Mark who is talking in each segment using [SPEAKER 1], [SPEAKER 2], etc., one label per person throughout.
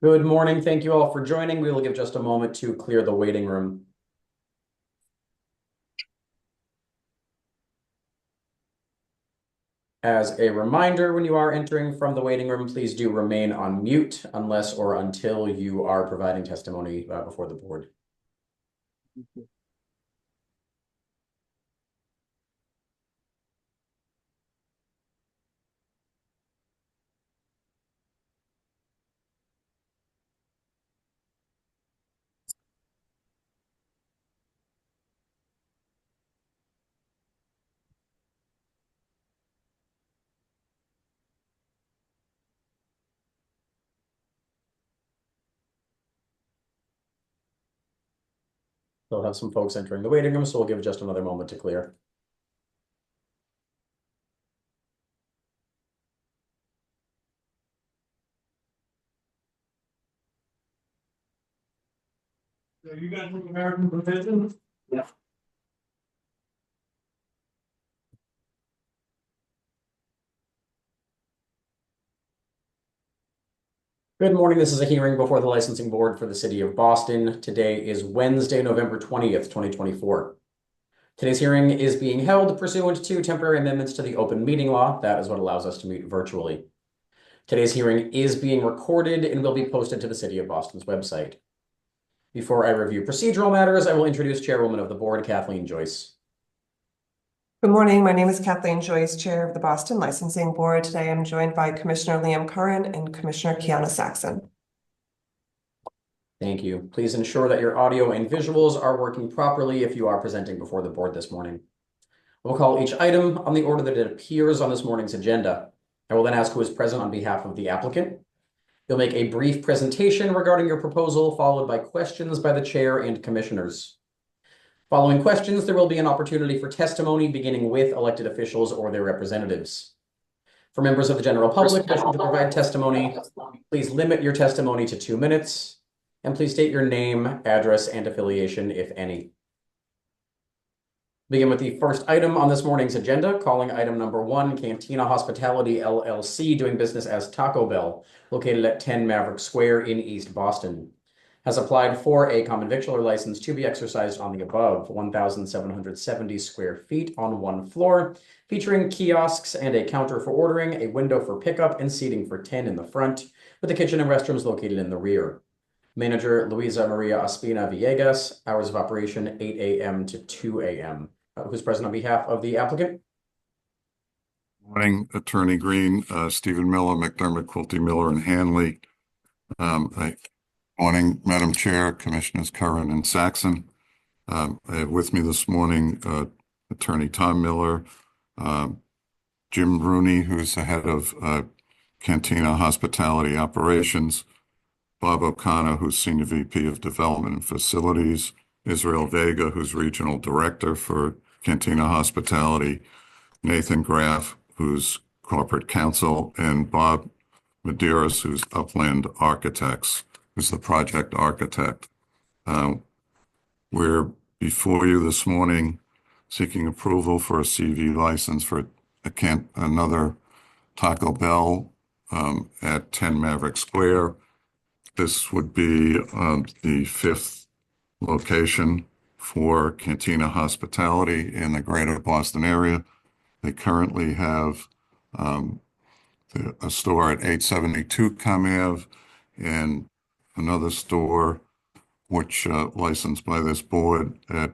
[SPEAKER 1] Good morning. Thank you all for joining. We will give just a moment to clear the waiting room. As a reminder, when you are entering from the waiting room, please do remain on mute unless or until you are providing testimony before the board. We'll have some folks entering the waiting room, so we'll give just another moment to clear.
[SPEAKER 2] So you guys from American Provision?
[SPEAKER 1] Yeah. Good morning. This is a hearing before the licensing board for the city of Boston. Today is Wednesday, November 20th, 2024. Today's hearing is being held pursuant to temporary amendments to the open meeting law. That is what allows us to meet virtually. Today's hearing is being recorded and will be posted to the City of Boston's website. Before I review procedural matters, I will introduce Chairwoman of the Board, Kathleen Joyce.
[SPEAKER 3] Good morning. My name is Kathleen Joyce, Chair of the Boston Licensing Board. Today I'm joined by Commissioner Liam Curran and Commissioner Kiana Saxon.
[SPEAKER 1] Thank you. Please ensure that your audio and visuals are working properly if you are presenting before the board this morning. We'll call each item on the order that it appears on this morning's agenda. I will then ask who is present on behalf of the applicant. You'll make a brief presentation regarding your proposal, followed by questions by the chair and commissioners. Following questions, there will be an opportunity for testimony, beginning with elected officials or their representatives. For members of the general public wishing to provide testimony, please limit your testimony to 2 minutes, and please state your name, address, and affiliation, if any. Begin with the first item on this morning's agenda, calling item number 1, Cantina Hospitality LLC, doing business as Taco Bell, located at 10 Maverick Square in East Boston. Has applied for a common victualler license to be exercised on the above 1,770 square feet on one floor, featuring kiosks and a counter for ordering, a window for pickup, and seating for 10 in the front, with the kitchen and restrooms located in the rear. Manager Luisa Maria Ospina Villegas, hours of operation 8 a.m. to 2 a.m. Who's present on behalf of the applicant?
[SPEAKER 4] Morning, Attorney Green, Stephen Miller, McDermott, Quilty, Miller, and Hanley. Morning, Madam Chair, Commissioners Curran and Saxon. I have with me this morning Attorney Tom Miller, Jim Rooney, who's the head of Cantina Hospitality Operations, Bob O'Connor, who's Senior VP of Development and Facilities, Israel Vega, who's Regional Director for Cantina Hospitality, Nathan Graff, who's Corporate Counsel, and Bob Medeiros, who's Upland Architects, who's the project architect. We're before you this morning seeking approval for a CV license for another Taco Bell at 10 Maverick Square. This would be the 5th location for Cantina Hospitality in the greater Boston area. They currently have a store at 872 Ave and another store which licensed by this board at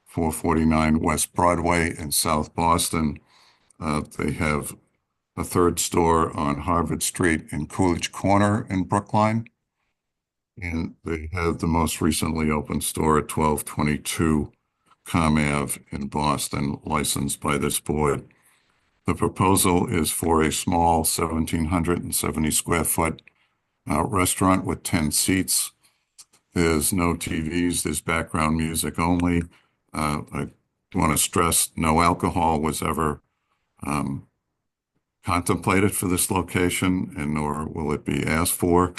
[SPEAKER 4] 449 West Broadway in South Boston. They have a third store on Harvard Street in Coolidge Corner in Brookline. And they have the most recently opened store at 1222 Ave in Boston, licensed by this board. The proposal is for a small 1,770 square foot restaurant with 10 seats. There's no TVs, there's background music only. I want to stress no alcohol was ever contemplated for this location, and nor will it be asked for.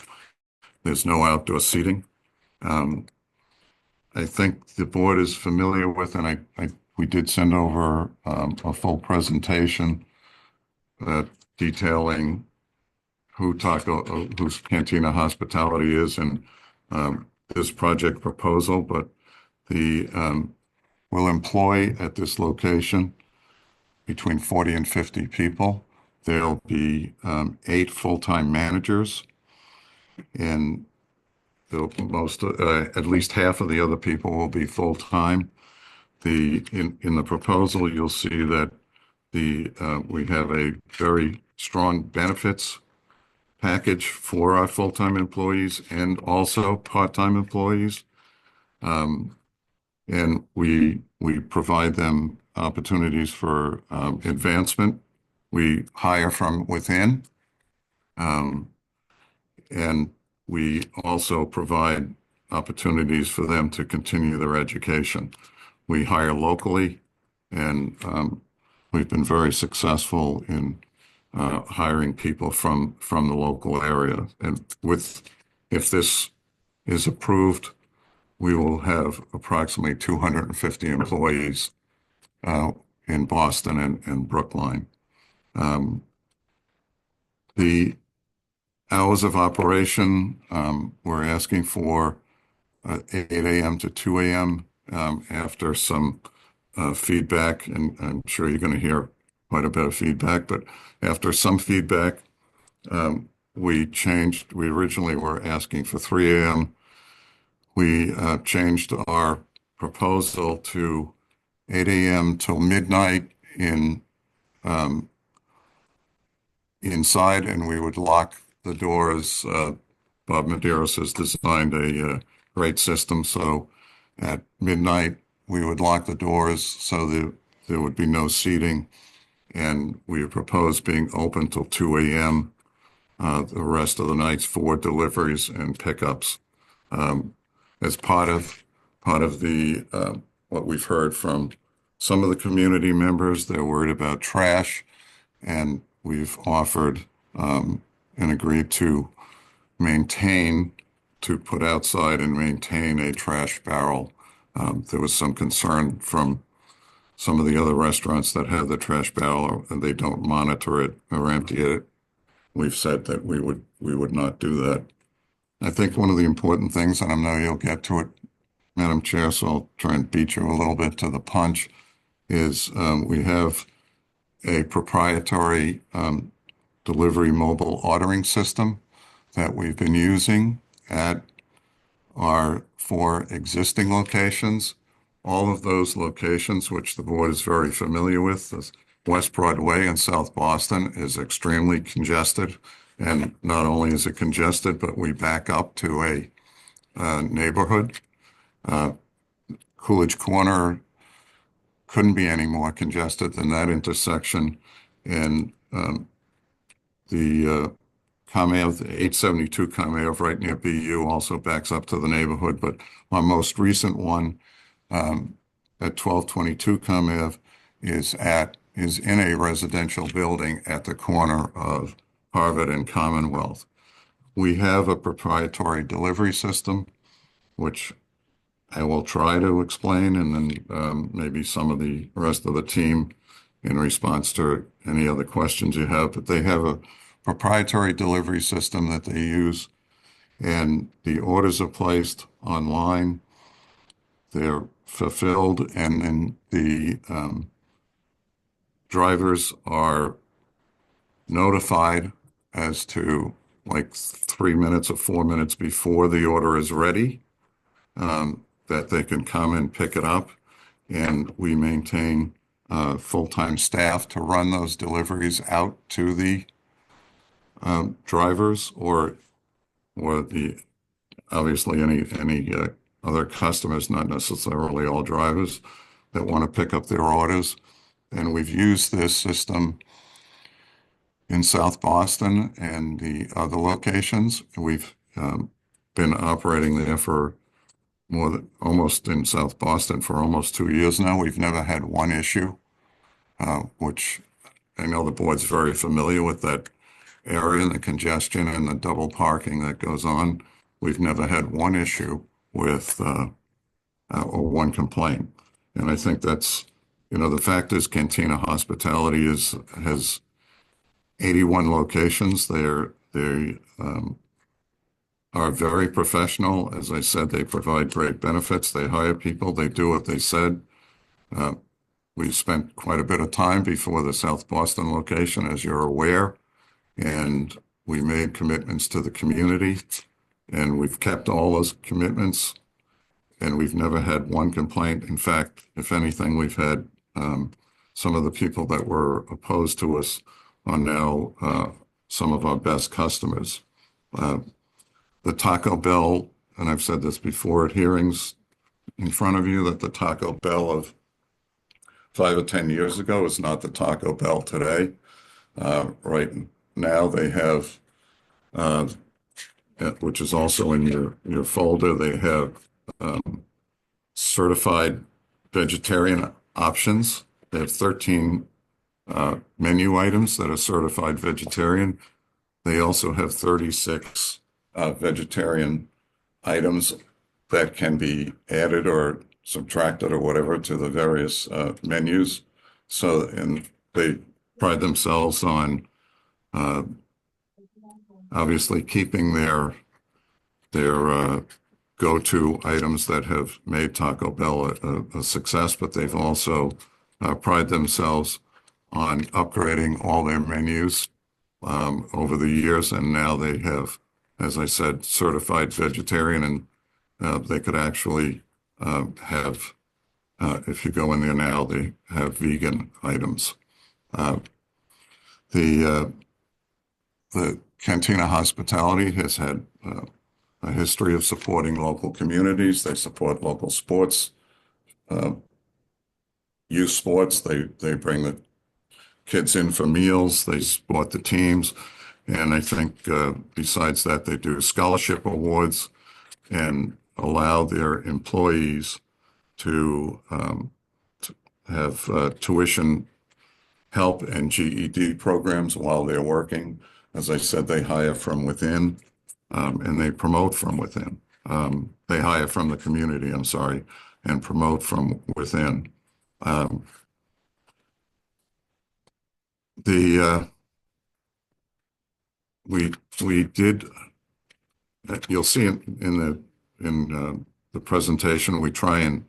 [SPEAKER 4] There's no outdoor seating. I think the board is familiar with, and we did send over a full presentation detailing whose Cantina Hospitality is in this project proposal, but we'll employ at this location between 40 and 50 people. There'll be 8 full-time managers, and at least half of the other people will be full-time. In the proposal, you'll see that we have a very strong benefits package for our full-time employees and also part-time employees. And we provide them opportunities for advancement. We hire from within, and we also provide opportunities for them to continue their education. We hire locally, and we've been very successful in hiring people from the local area. And if this is approved, we will have approximately 250 employees in Boston and Brookline. The hours of operation, we're asking for 8 a.m. to 2 a.m. After some feedback, and I'm sure you're going to hear quite a bit of feedback, but after some feedback, we changed. We originally were asking for 3 a.m. We changed our proposal to 8 a.m. till midnight inside, and we would lock the doors. Bob Medeiros has designed a great system, so at midnight we would lock the doors so that there would be no seating, and we would propose being open till 2 a.m. The rest of the nights for deliveries and pickups. As part of the what we've heard from some of the community members, they're worried about trash, and we've offered and agreed to put outside and maintain a trash barrel. There was some concern from some of the other restaurants that have the trash barrel and they don't monitor it or empty it. We've said that we would not do that. I think one of the important things, and I know you'll get to it, Madam Chair, so I'll try and beat you a little bit to the punch, is we have a proprietary delivery mobile ordering system that we've been using at our 4 existing locations. All of those locations, which the board is very familiar with, West Broadway in South Boston is extremely congested. And not only is it congested, but we back up to a neighborhood. Coolidge Corner couldn't be any more congested than that intersection. And the Kamev, the 872 Kamev right near BU also backs up to the neighborhood. But our most recent one at 1222 Kamev is in a residential building at the corner of Harvard and Commonwealth. We have a proprietary delivery system, which I will try to explain, and then maybe some of the rest of the team in response to any other questions you have. But they have a proprietary delivery system that they use, and the orders are placed online. They're fulfilled, and then the drivers are notified as to like 3 minutes or 4 minutes before the order is ready, that they can come and pick it up. And we maintain full-time staff to run those deliveries out to the drivers or obviously any other customers, not necessarily all drivers that want to pick up their orders. And we've used this system in South Boston and the other locations. We've been operating there for almost in South Boston for almost 2 years now. We've never had one issue, which I know the board's very familiar with that area and the congestion and the double parking that goes on. We've never had one issue with or one complaint. And I think that's, the fact is Cantina Hospitality has 81 locations. They're They are very professional. As I said, they provide great benefits. They hire people. They do what they said. Uh, we spent quite a bit of time before the South Boston location, as you're aware, and we made commitments to the community, and we've kept all those commitments, and we've never had one complaint. In fact, if anything, we've had some of the people that were opposed to us are now some of our best customers. The Taco Bell, and I've said this before at hearings in front of you, that the Taco Bell of 5 or 10 years ago is not the Taco Bell today. Right now they have, which is also in your folder, they have certified vegetarian options. They have 13 menu items that are certified vegetarian. They also have 36 vegetarian items that can be added or subtracted or whatever to the various menus. So, and they pride themselves on obviously keeping their go-to items that have made Taco Bell a success, but they've also pride themselves on upgrading all their menus over the years, and now they have, as I said, certified vegetarian, and they could actually have, if you go in there now, they have vegan items. The Cantina Hospitality has had a history of supporting local communities. They support local sports, youth sports. They bring the kids in for meals. They support the teams. And I think besides that, they do scholarship awards and allow their employees to have tuition help and GED programs while they're working. As I said, they hire from within and they promote from within. They hire from the community, I'm sorry, and promote from within. We did, you'll see in the presentation, we try and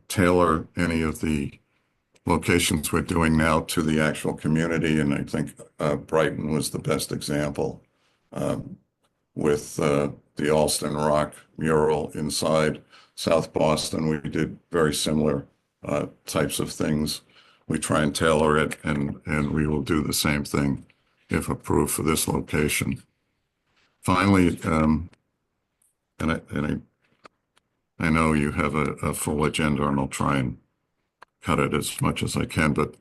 [SPEAKER 4] tailor any of the locations we're doing now to the actual community, and I think Brighton was the best example with the Alston Rock mural inside South Boston. We did very similar types of things. We try and tailor it, and we will do the same thing if approved for this location. Finally, I know you have a full agenda, and I'll try and cut it as much as I can, but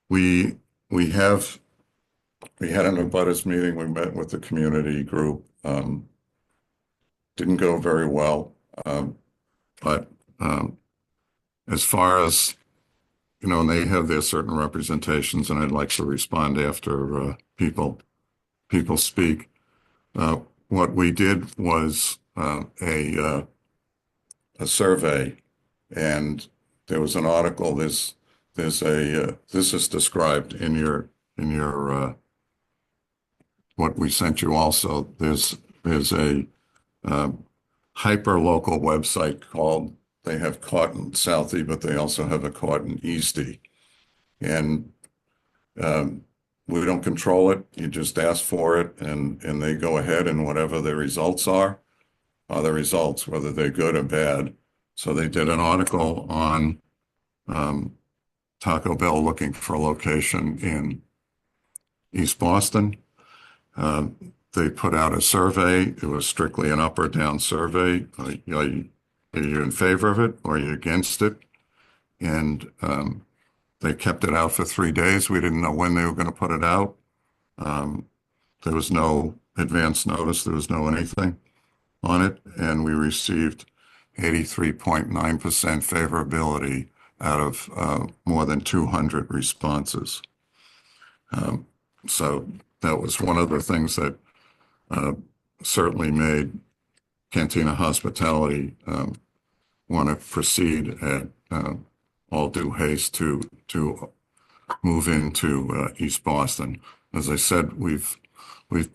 [SPEAKER 4] we had an abutters meeting. We met with the community group. Didn't go very well, but as far as and they have their certain representations, and I'd like to respond after people speak. What we did was a survey, and there was an article. This is described in your what we sent you. Also, there's a hyper local website called. They have Cotton Southie, but they also have a Cotton Eastie, and we don't control it. You just ask for it, and they go ahead, and whatever the results are the results, whether they're good or bad. So they did an article on Taco Bell looking for a location in East Boston. They put out a survey. It was strictly an up or down survey. Are you in favor of it or are you against it? And they kept it out for 3 days. We didn't know when they were going to put it out. There was no advance notice. There was no anything on it. And we received 83.9% favorability out of more than 200 responses. So that was one of the things that certainly made Cantina Hospitality want to proceed at all due haste to move into East Boston. As I said, we've we've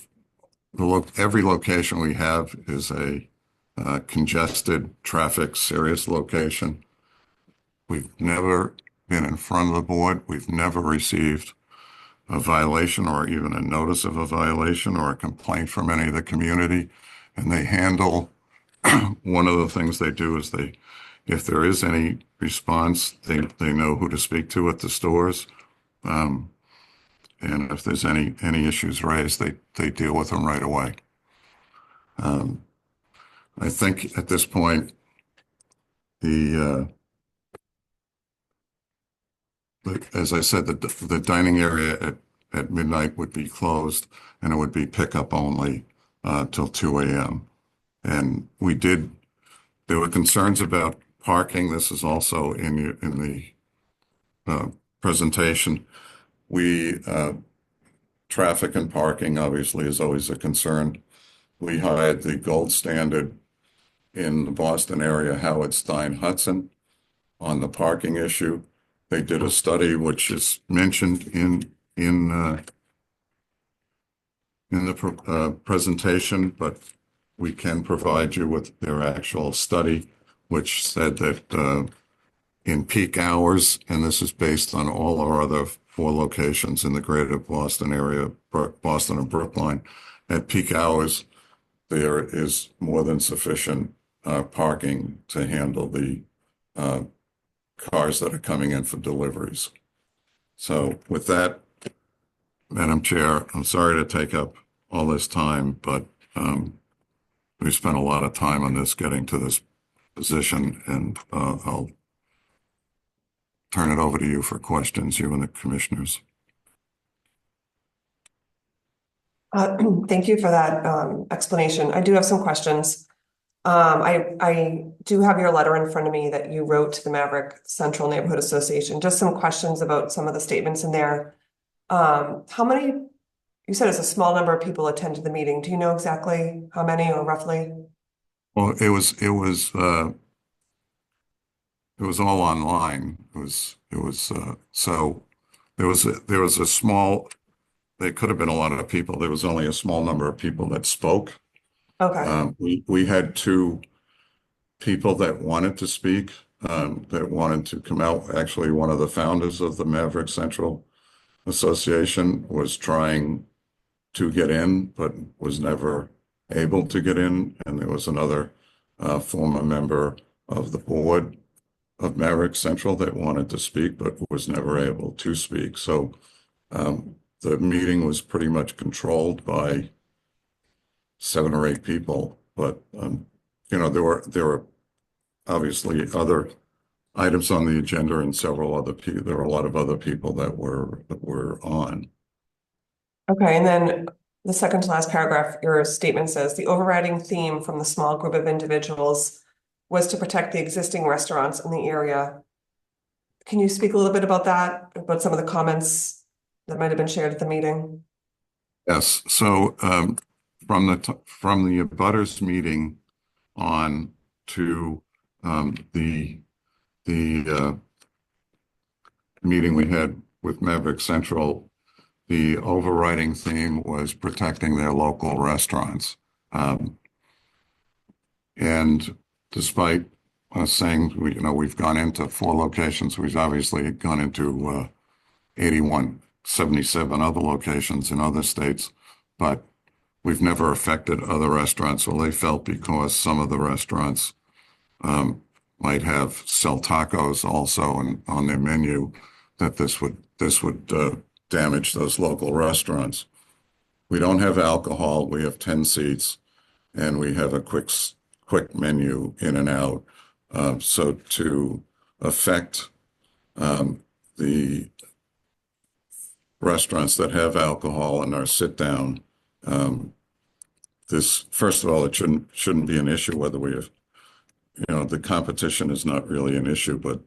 [SPEAKER 4] every location we have is a congested traffic serious location. We've never been in front of the board. We've never received a violation or even a notice of a violation or a complaint from any of the community. And they handle, one of the things they do is if there is any response, they know who to speak to at the stores. And if there's any issues raised, they deal with them right away. I think at this point, as I said, the dining area at midnight would be closed and it would be pickup only till 2 a.m. And there were concerns about parking. This is also in the presentation. Traffic and parking obviously is always a concern. We hired the gold standard in the Boston area, Howard Stein Hudson, on the parking issue. They did a study which is mentioned in the presentation, but we can provide you with their actual study, which said that in peak hours, and this is based on all our other 4 locations in the greater Boston area, Boston and Brookline, at peak hours, there is more than sufficient parking to handle the cars that are coming in for deliveries. So with that, Madam Chair, I'm sorry to take up all this time, but we spent a lot of time on this getting to this position, and I'll turn it over to you for questions, you and the commissioners.
[SPEAKER 3] Thank you for that explanation. I do have some questions. I do have your letter in front of me that you wrote to the Maverick Central Neighborhood Association. Just some questions about some of the statements in there. How many, you said it's a small number of people attended the meeting. Do you know exactly how many or roughly?
[SPEAKER 4] Well, it was all online. So there was a small, there could have been a lot of people. There was only a small number of people that spoke.
[SPEAKER 3] Okay.
[SPEAKER 4] We had 2 people that wanted to speak, that wanted to come out. Actually, one of the founders of the Maverick Central Association was trying to get in, but was never able to get in. And there was another former member of the board of Maverick Central that wanted to speak, but was never able to speak. So the meeting was pretty much controlled by 7 or 8 people. But there were obviously other items on the agenda and several other people. There were a lot of other people that were on.
[SPEAKER 3] Okay, and then the second to last paragraph, your statement says the overriding theme from the small group of individuals was to protect the existing restaurants in the area. Can you speak a little bit about that, about some of the comments that might have been shared at the meeting?
[SPEAKER 4] Yes. So from the abutters meeting on to the meeting we had with Maverick Central, the overriding theme was protecting their local restaurants. And despite us saying we've gone into 4 locations, we've obviously gone into 77 other locations in other states, but we've never affected other restaurants. Well, they felt because some of the restaurants might sell tacos also on their menu, that this would damage those local restaurants. We don't have alcohol. We have 10 seats, and we have a quick menu in and out. So to affect the restaurants that have alcohol and are sit down, first of all, it shouldn't be an issue whether we have, the competition is not really an issue, but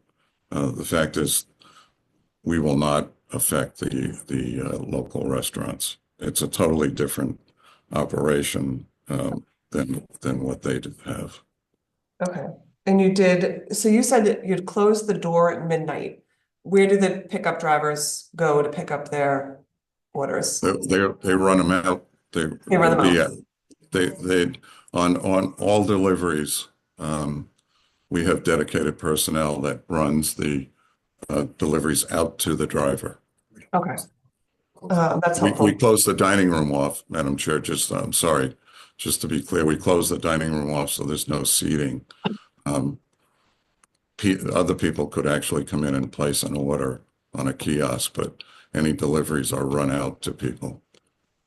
[SPEAKER 4] the fact is we will not affect the local restaurants. It's a totally different operation than what they have.
[SPEAKER 3] Okay, and so you said that you'd close the door at midnight. Where do the pickup drivers go to pick up their orders?
[SPEAKER 4] They run them out They
[SPEAKER 3] They run
[SPEAKER 4] will
[SPEAKER 3] them
[SPEAKER 4] be
[SPEAKER 3] out.
[SPEAKER 4] they on all deliveries. We have dedicated personnel that runs the deliveries out to the driver.
[SPEAKER 3] Okay. That's
[SPEAKER 4] We
[SPEAKER 3] helpful.
[SPEAKER 4] close the dining room off, Madam Chair. Just I'm sorry, just to be clear, we close the dining room off so there's no seating. Um, Other people could actually come in and place an order on a kiosk, but any deliveries are run out to people.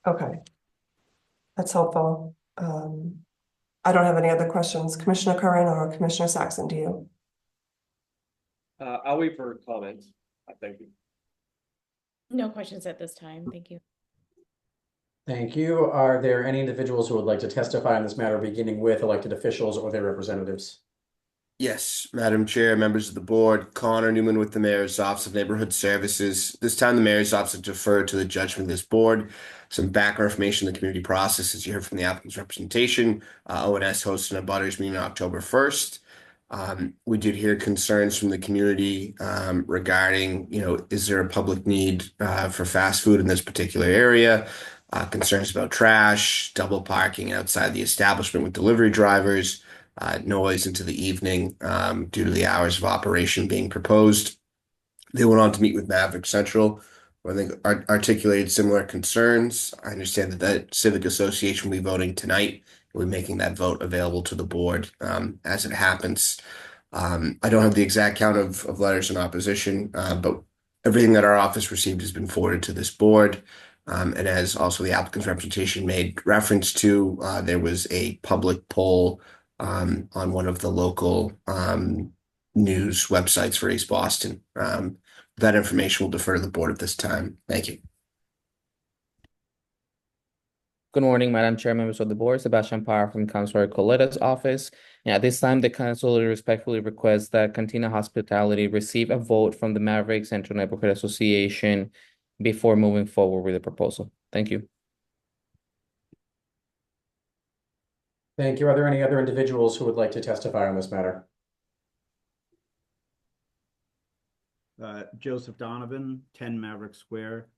[SPEAKER 3] Okay. That's helpful. I don't have any other questions. Commissioner Curran or Commissioner Saxon, do you?
[SPEAKER 2] I'll wait for comments. Thank you.
[SPEAKER 5] No questions at this time. Thank you.
[SPEAKER 1] Thank you. Are there any individuals who would like to testify on this matter, beginning with elected officials or their representatives?
[SPEAKER 6] Yes, Madam Chair, members of the board, Connor Newman with the Mayor's Office of Neighborhood Services. This time, the Mayor's Office has deferred to the judgment of this board. Some background information on the community process, as you heard from the applicant's representation. ONS hosted a butters meeting on October 1st. We did hear concerns from the community regarding, is there a public need for fast food in this particular area? Concerns about trash, double parking outside the establishment with delivery drivers. Noise into the evening due to the hours of operation being proposed. They went on to meet with Maverick Central, where they articulated similar concerns. I understand that the Civic Association will be voting tonight. We're making that vote available to the board as it happens. I don't have the exact count of letters in opposition, but everything that our office received has been forwarded to this board. And as also the applicant's representation made reference to, there was a public poll on one of the local news websites for East Boston. That information will defer to the board at this time. Thank you.
[SPEAKER 7] Good morning, Madam Chair, members of the board. Sebastian Parr from Councilor Coletta's office. And at this time, the council respectfully requests that Cantina Hospitality receive a vote from the Maverick Central Neighborhood Association before moving forward with the proposal. Thank you.
[SPEAKER 1] Thank you. Are there any other individuals who would like to testify on this matter?
[SPEAKER 8] Joseph Donovan, 10 Maverick Square,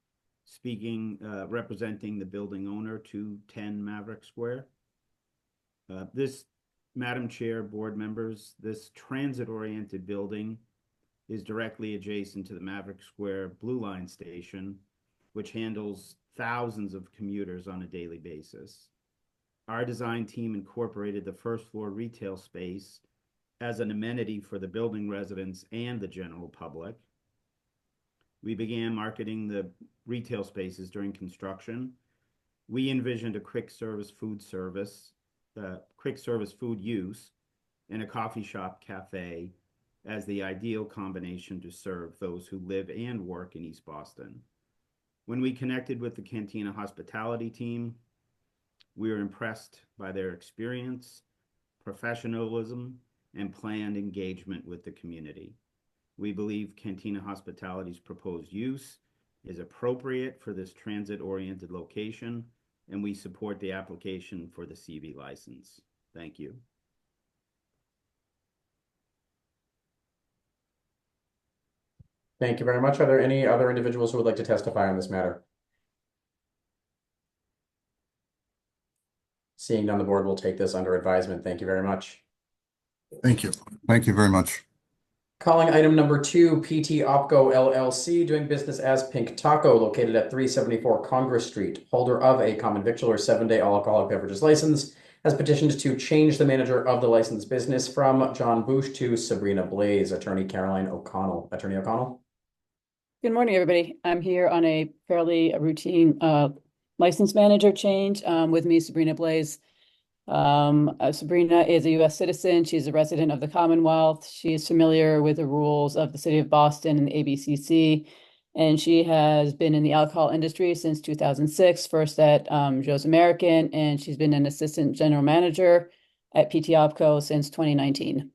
[SPEAKER 8] speaking, representing the building owner, 210 Maverick Square. This, Madam Chair, board members, this transit-oriented building is directly adjacent to the Maverick Square Blue Line station, which handles thousands of commuters on a daily basis. Our design team incorporated the first floor retail space as an amenity for the building residents and the general public. We began marketing the retail spaces during construction. We envisioned a quick service food use, and a coffee shop cafe as the ideal combination to serve those who live and work in East Boston. When we connected with the Cantina Hospitality team, we were impressed by their experience, professionalism, and planned engagement with the community. We believe Cantina Hospitality's proposed use is appropriate for this transit-oriented location, and we support the application for the CV license. Thank you.
[SPEAKER 1] Thank you very much. Are there any other individuals who would like to testify on this matter? Seeing none, the board will take this under advisement. Thank you very much.
[SPEAKER 4] Thank you. Thank you very much.
[SPEAKER 1] Calling item number 2, PT Opco LLC, doing business as Pink Taco, located at 374 Congress Street. Holder of a common victular 7-day alcoholic beverages license has petitioned to change the manager of the licensed business from John Bush to Sabrina Blaze. Attorney Caroline O'Connell. Attorney O'Connell.
[SPEAKER 9] Good morning, everybody. I'm here on a fairly routine license manager change with me, Sabrina Blaze. Sabrina is a U.S. citizen. She's a resident of the Commonwealth. She is familiar with the rules of the City of Boston and the ABCC, and she has been in the alcohol industry since 2006, first at Joe's American, and she's been an assistant general manager at PT Opco since 2019.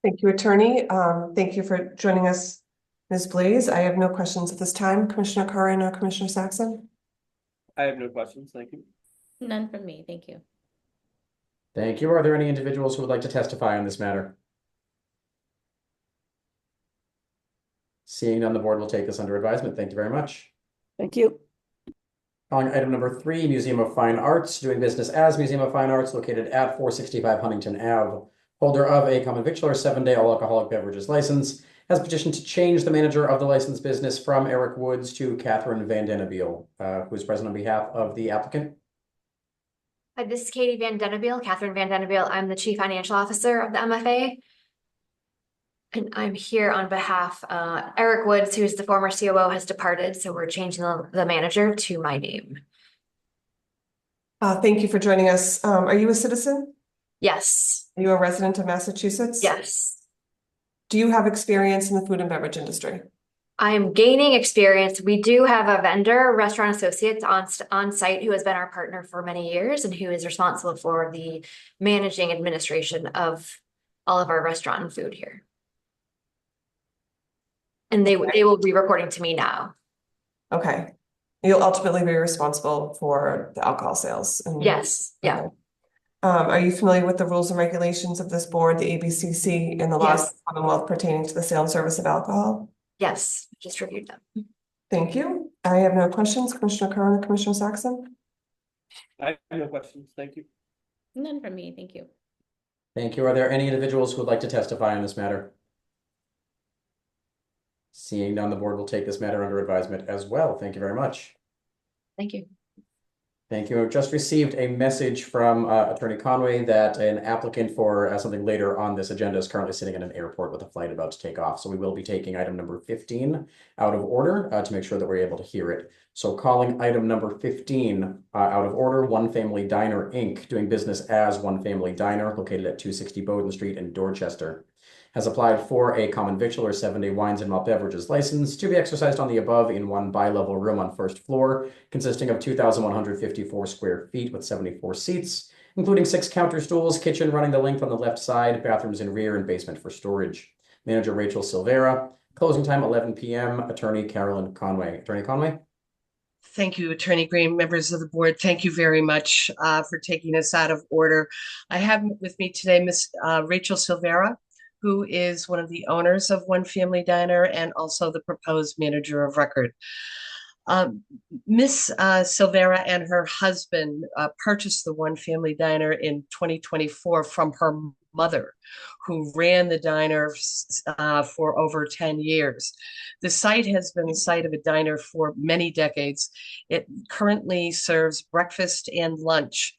[SPEAKER 3] Thank you, attorney. Thank you for joining us, Ms. Blaze. I have no questions at this time. Commissioner Curran or Commissioner Saxon?
[SPEAKER 2] I have no questions. Thank you.
[SPEAKER 5] None from me. Thank you.
[SPEAKER 1] Thank you. Are there any individuals who would like to testify on this matter? Seeing none, the board will take this under advisement. Thank you very much.
[SPEAKER 9] Thank you.
[SPEAKER 1] Calling item number 3, Museum of Fine Arts, doing business as Museum of Fine Arts located at 465 Huntington Ave. Holder of a common victular 7-day all alcoholic beverages license has petitioned to change the manager of the licensed business from Eric Woods to Catherine Van Dennebeel, who is present on behalf of the applicant.
[SPEAKER 10] Hi, this is Katie Van Dennebeel, Catherine Van Dennebeel. I'm the Chief Financial Officer of the MFA. And I'm here on behalf, Eric Woods, who is the former COO, has departed, so we're changing the manager to my name.
[SPEAKER 3] Thank you for joining us. Are you a citizen?
[SPEAKER 10] Yes,
[SPEAKER 3] Are you a resident of Massachusetts?
[SPEAKER 10] yes.
[SPEAKER 3] Do you have experience in the food and beverage industry?
[SPEAKER 10] I am gaining experience. We do have a vendor, Restaurant Associates on site who has been our partner for many years and who is responsible for the managing administration of all of our restaurant and food here. And they will be reporting to me now.
[SPEAKER 3] Okay. You'll ultimately be responsible for the alcohol sales.
[SPEAKER 10] Yes, yeah.
[SPEAKER 3] Okay. Are you familiar with the rules and regulations of this board, the ABCC, and the laws of the Commonwealth pertaining to the sale and service of alcohol?
[SPEAKER 10] Yes, just reviewed them.
[SPEAKER 3] Thank you. I have no questions. Commissioner Curran, Commissioner Saxon?
[SPEAKER 2] I have no questions. Thank you.
[SPEAKER 5] None from me, thank you.
[SPEAKER 1] Thank you. Are there any individuals who would like to testify on this matter? Seeing none, the board will take this matter under advisement as well. Thank you very much.
[SPEAKER 10] Thank you.
[SPEAKER 1] Thank you. I've just received a message from Attorney Conway that an applicant for something later on this agenda is currently sitting at an airport with a flight about to take off. So we will be taking item number 15 out of order to make sure that we're able to hear it. So calling item number 15 out of order, One Family Diner, Inc., doing business as One Family Diner, located at 260 Bowden Street in Dorchester, has applied for a common victular 7-day wines and malt beverages license to be exercised on the above in one bi-level room on first floor, consisting of 2,154 square feet with 74 seats, including 6 counter stools, kitchen running the length on the left side, bathrooms in rear, and basement for storage. Manager Rachel Silvera. Closing time 11 p.m. Attorney Carolyn Conway. Attorney Conway.
[SPEAKER 11] Thank you, Attorney Green, members of the board. Thank you very much for taking us out of order. I have with me today Miss Rachel Silvera, who is one of the owners of One Family Diner and also the proposed manager of record. Miss Silvera and her husband purchased the One Family Diner in 2024 from her mother, who ran the diner for over 10 years. The site has been the site of a diner for many decades. It currently serves breakfast and lunch.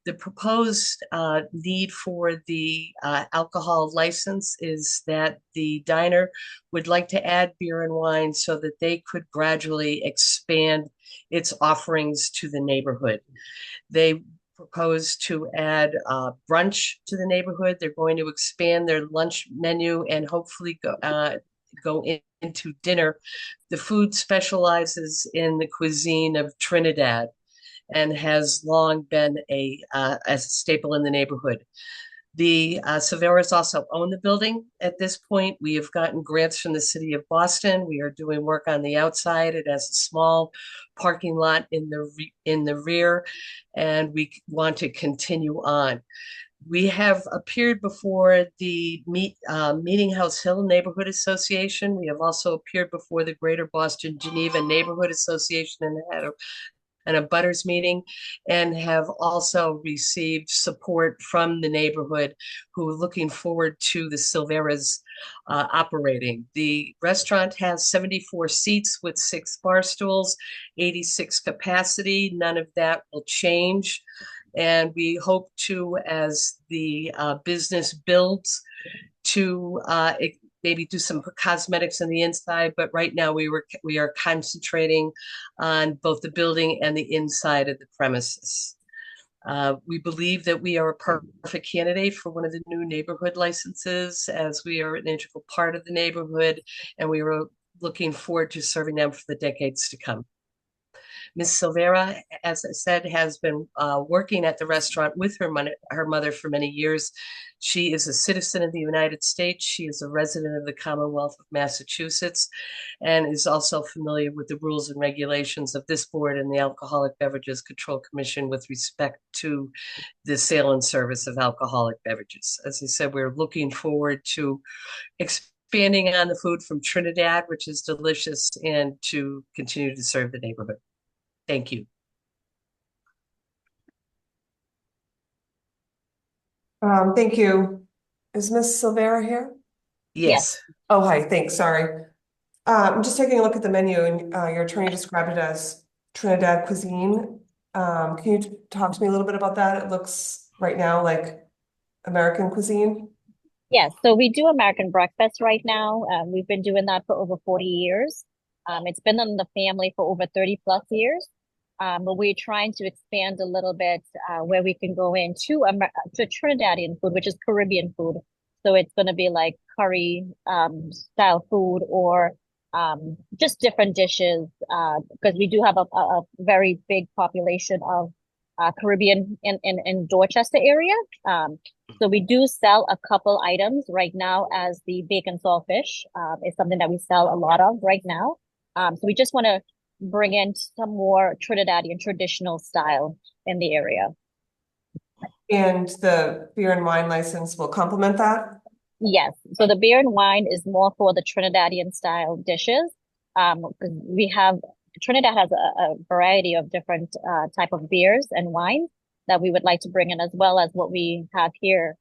[SPEAKER 11] The proposed need for the alcohol license is that the diner would like to add beer and wine so that they could gradually expand its offerings to the neighborhood. They propose to add brunch to the neighborhood. They're going to expand their lunch menu and hopefully go into dinner. The food specializes in the cuisine of Trinidad and has long been as a staple in the neighborhood. The Silveras also own the building at this point. We have gotten grants from the city of Boston. We are doing work on the outside. It has a small parking lot in the rear, and we want to continue on. We have appeared before the Meeting House Hill Neighborhood Association. We have also appeared before the Greater Boston Geneva Neighborhood Association and had a butters meeting, and have also received support from the neighborhood who are looking forward to the Silveras operating. The restaurant has 74 seats with 6 bar stools, 86 capacity. None of that will change. And we hope to, as the business builds, to maybe do some cosmetics on the inside, but right now we are concentrating on both the building and the inside of the premises. We believe that we are a perfect candidate for one of the new neighborhood licenses, as we are an integral part of the neighborhood, and we are looking forward to serving them for the decades to come. Ms. Silvera, as I said, has been working at the restaurant with her mother for many years. She is a citizen of the United States. She is a resident of the Commonwealth of Massachusetts and is also familiar with the rules and regulations of this board and the Alcoholic Beverages Control Commission with respect to the sale and service of alcoholic beverages. As I said, we're looking forward to expanding on the food from Trinidad, which is delicious, and to continue to serve the neighborhood. Thank you.
[SPEAKER 3] Thank you. Is Miss Silvera here?
[SPEAKER 11] Yes.
[SPEAKER 3] Oh, hi, thanks, sorry. I'm just taking a look at the menu and your attorney described it as Trinidad cuisine. Can you talk to me a little bit about that? It looks right now like American cuisine.
[SPEAKER 12] Yes, so we do American breakfast right now. We've been doing that for over 40 years. It's been in the family for over 30 plus years. But we're trying to expand a little bit where we can go into to Trinidadian food, which is Caribbean food. So it's going to be like curry style food or just different dishes because we do have a very big population of Caribbean in Dorchester area. So we do sell a couple items right now as the bacon saltfish is something that we sell a lot of right now. So we just want to bring in some more Trinidadian traditional style in the area.
[SPEAKER 3] And the beer and wine license will complement that?
[SPEAKER 12] Yes. So the beer and wine is more for the Trinidadian style dishes. 'Cause we have Trinidad has a variety of different type of beers and wines that we would like to bring in as well as what we have here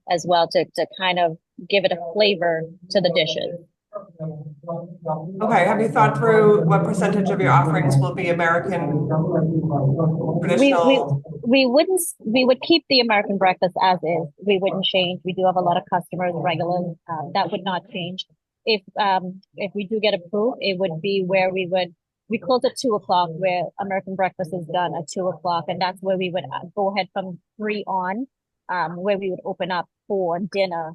[SPEAKER 12] as well to kind of give it a flavor to the dishes.
[SPEAKER 3] Okay, have you thought through what percentage of your offerings will be American
[SPEAKER 12] We we
[SPEAKER 3] traditional?
[SPEAKER 12] we would keep the American breakfast as is. We wouldn't change. We do have a lot of customers, regulars, that would not change. If we do get approved, it would be where we close at 2 o'clock, where American breakfast is done at 2 o'clock, and that's where we would go ahead from 3 on, where we would open up for dinner.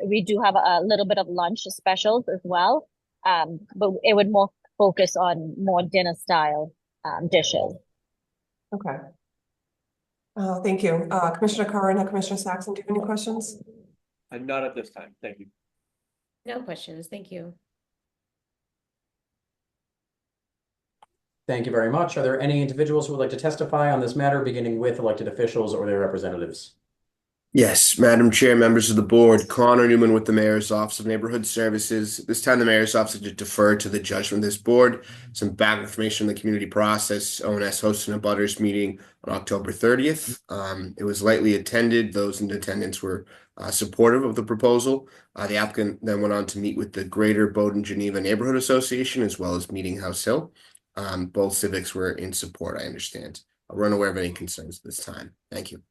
[SPEAKER 12] We do have a little bit of lunch specials as well, but it would more focus on more dinner style dishes.
[SPEAKER 3] Okay. Thank you. Commissioner Curran and Commissioner Saxon, do you have any questions?
[SPEAKER 2] Not at this time. Thank you.
[SPEAKER 5] No questions, thank you.
[SPEAKER 1] Thank you very much. Are there any individuals who would like to testify on this matter, beginning with elected officials or their representatives?
[SPEAKER 6] Yes, Madam Chair, members of the board, Connor Newman with the Mayor's Office of Neighborhood Services. This time, the Mayor's Office has deferred to the judgment of this board. Some back information on the community process. ONS hosted a butters meeting on October 30th. It was lightly attended. Those in attendance were supportive of the proposal. The applicant then went on to meet with the Greater Bowdoin Geneva Neighborhood Association as well as Meeting House Hill. Both civics were in support, I understand. We're unaware of any concerns at this time. Thank you.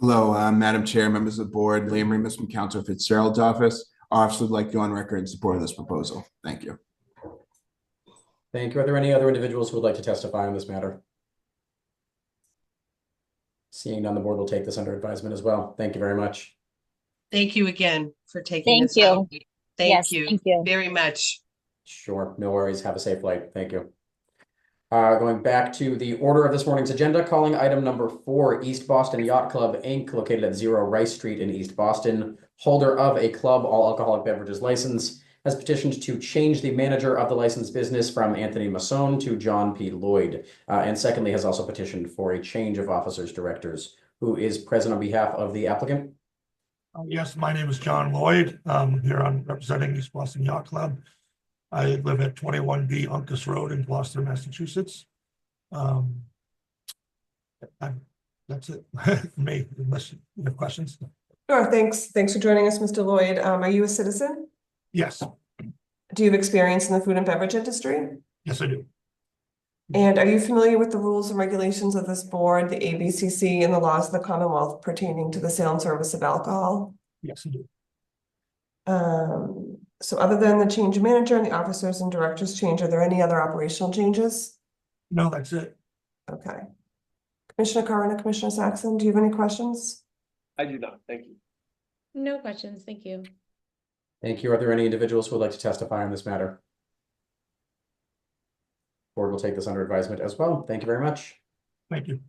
[SPEAKER 13] Hello, Madam Chair, members of the board, Liam Remus from Councilor Fitzgerald's office. Our office would like to go on record in support of this proposal. Thank you.
[SPEAKER 1] Thank you. Are there any other individuals who would like to testify on this matter? Seeing none, the board will take this under advisement as well. Thank you very much.
[SPEAKER 11] Thank you again for taking
[SPEAKER 12] Thank
[SPEAKER 11] this out.
[SPEAKER 12] you.
[SPEAKER 11] Thank
[SPEAKER 12] Yes,
[SPEAKER 11] you
[SPEAKER 12] thank you.
[SPEAKER 11] very much.
[SPEAKER 1] Sure, no worries. Have a safe flight. Thank you. Going back to the order of this morning's agenda, calling item number 4, East Boston Yacht Club, Inc., located at 0 Rice Street in East Boston. Holder of a club all alcoholic beverages license has petitioned to change the manager of the licensed business from Anthony Masson to John P. Lloyd. And secondly, has also petitioned for a change of officers directors. Who is present on behalf of the applicant?
[SPEAKER 14] Yes, my name is John Lloyd. Here I'm representing East Boston Yacht Club. I live at 21B Uncas Road in Gloucester, Massachusetts. That's it for me, unless you have questions.
[SPEAKER 3] Sure, thanks. Thanks for joining us, Mr. Lloyd. Are you a citizen?
[SPEAKER 14] Yes,
[SPEAKER 3] Do you have experience in the food and beverage industry?
[SPEAKER 14] yes, I do.
[SPEAKER 3] And are you familiar with the rules and regulations of this board, the ABCC, and the laws of the Commonwealth pertaining to the sale and service of alcohol?
[SPEAKER 14] Yes, I do.
[SPEAKER 3] So other than the change of manager and the officers and directors change, are there any other operational changes?
[SPEAKER 14] No, that's it.
[SPEAKER 3] Okay. Commissioner Curran and Commissioner Saxon, do you have any questions?
[SPEAKER 2] I do not. Thank you.
[SPEAKER 5] No questions, thank you.
[SPEAKER 1] Thank you. Are there any individuals who would like to testify on this matter? Board will take this under advisement as well. Thank you very much.
[SPEAKER 14] Thank you.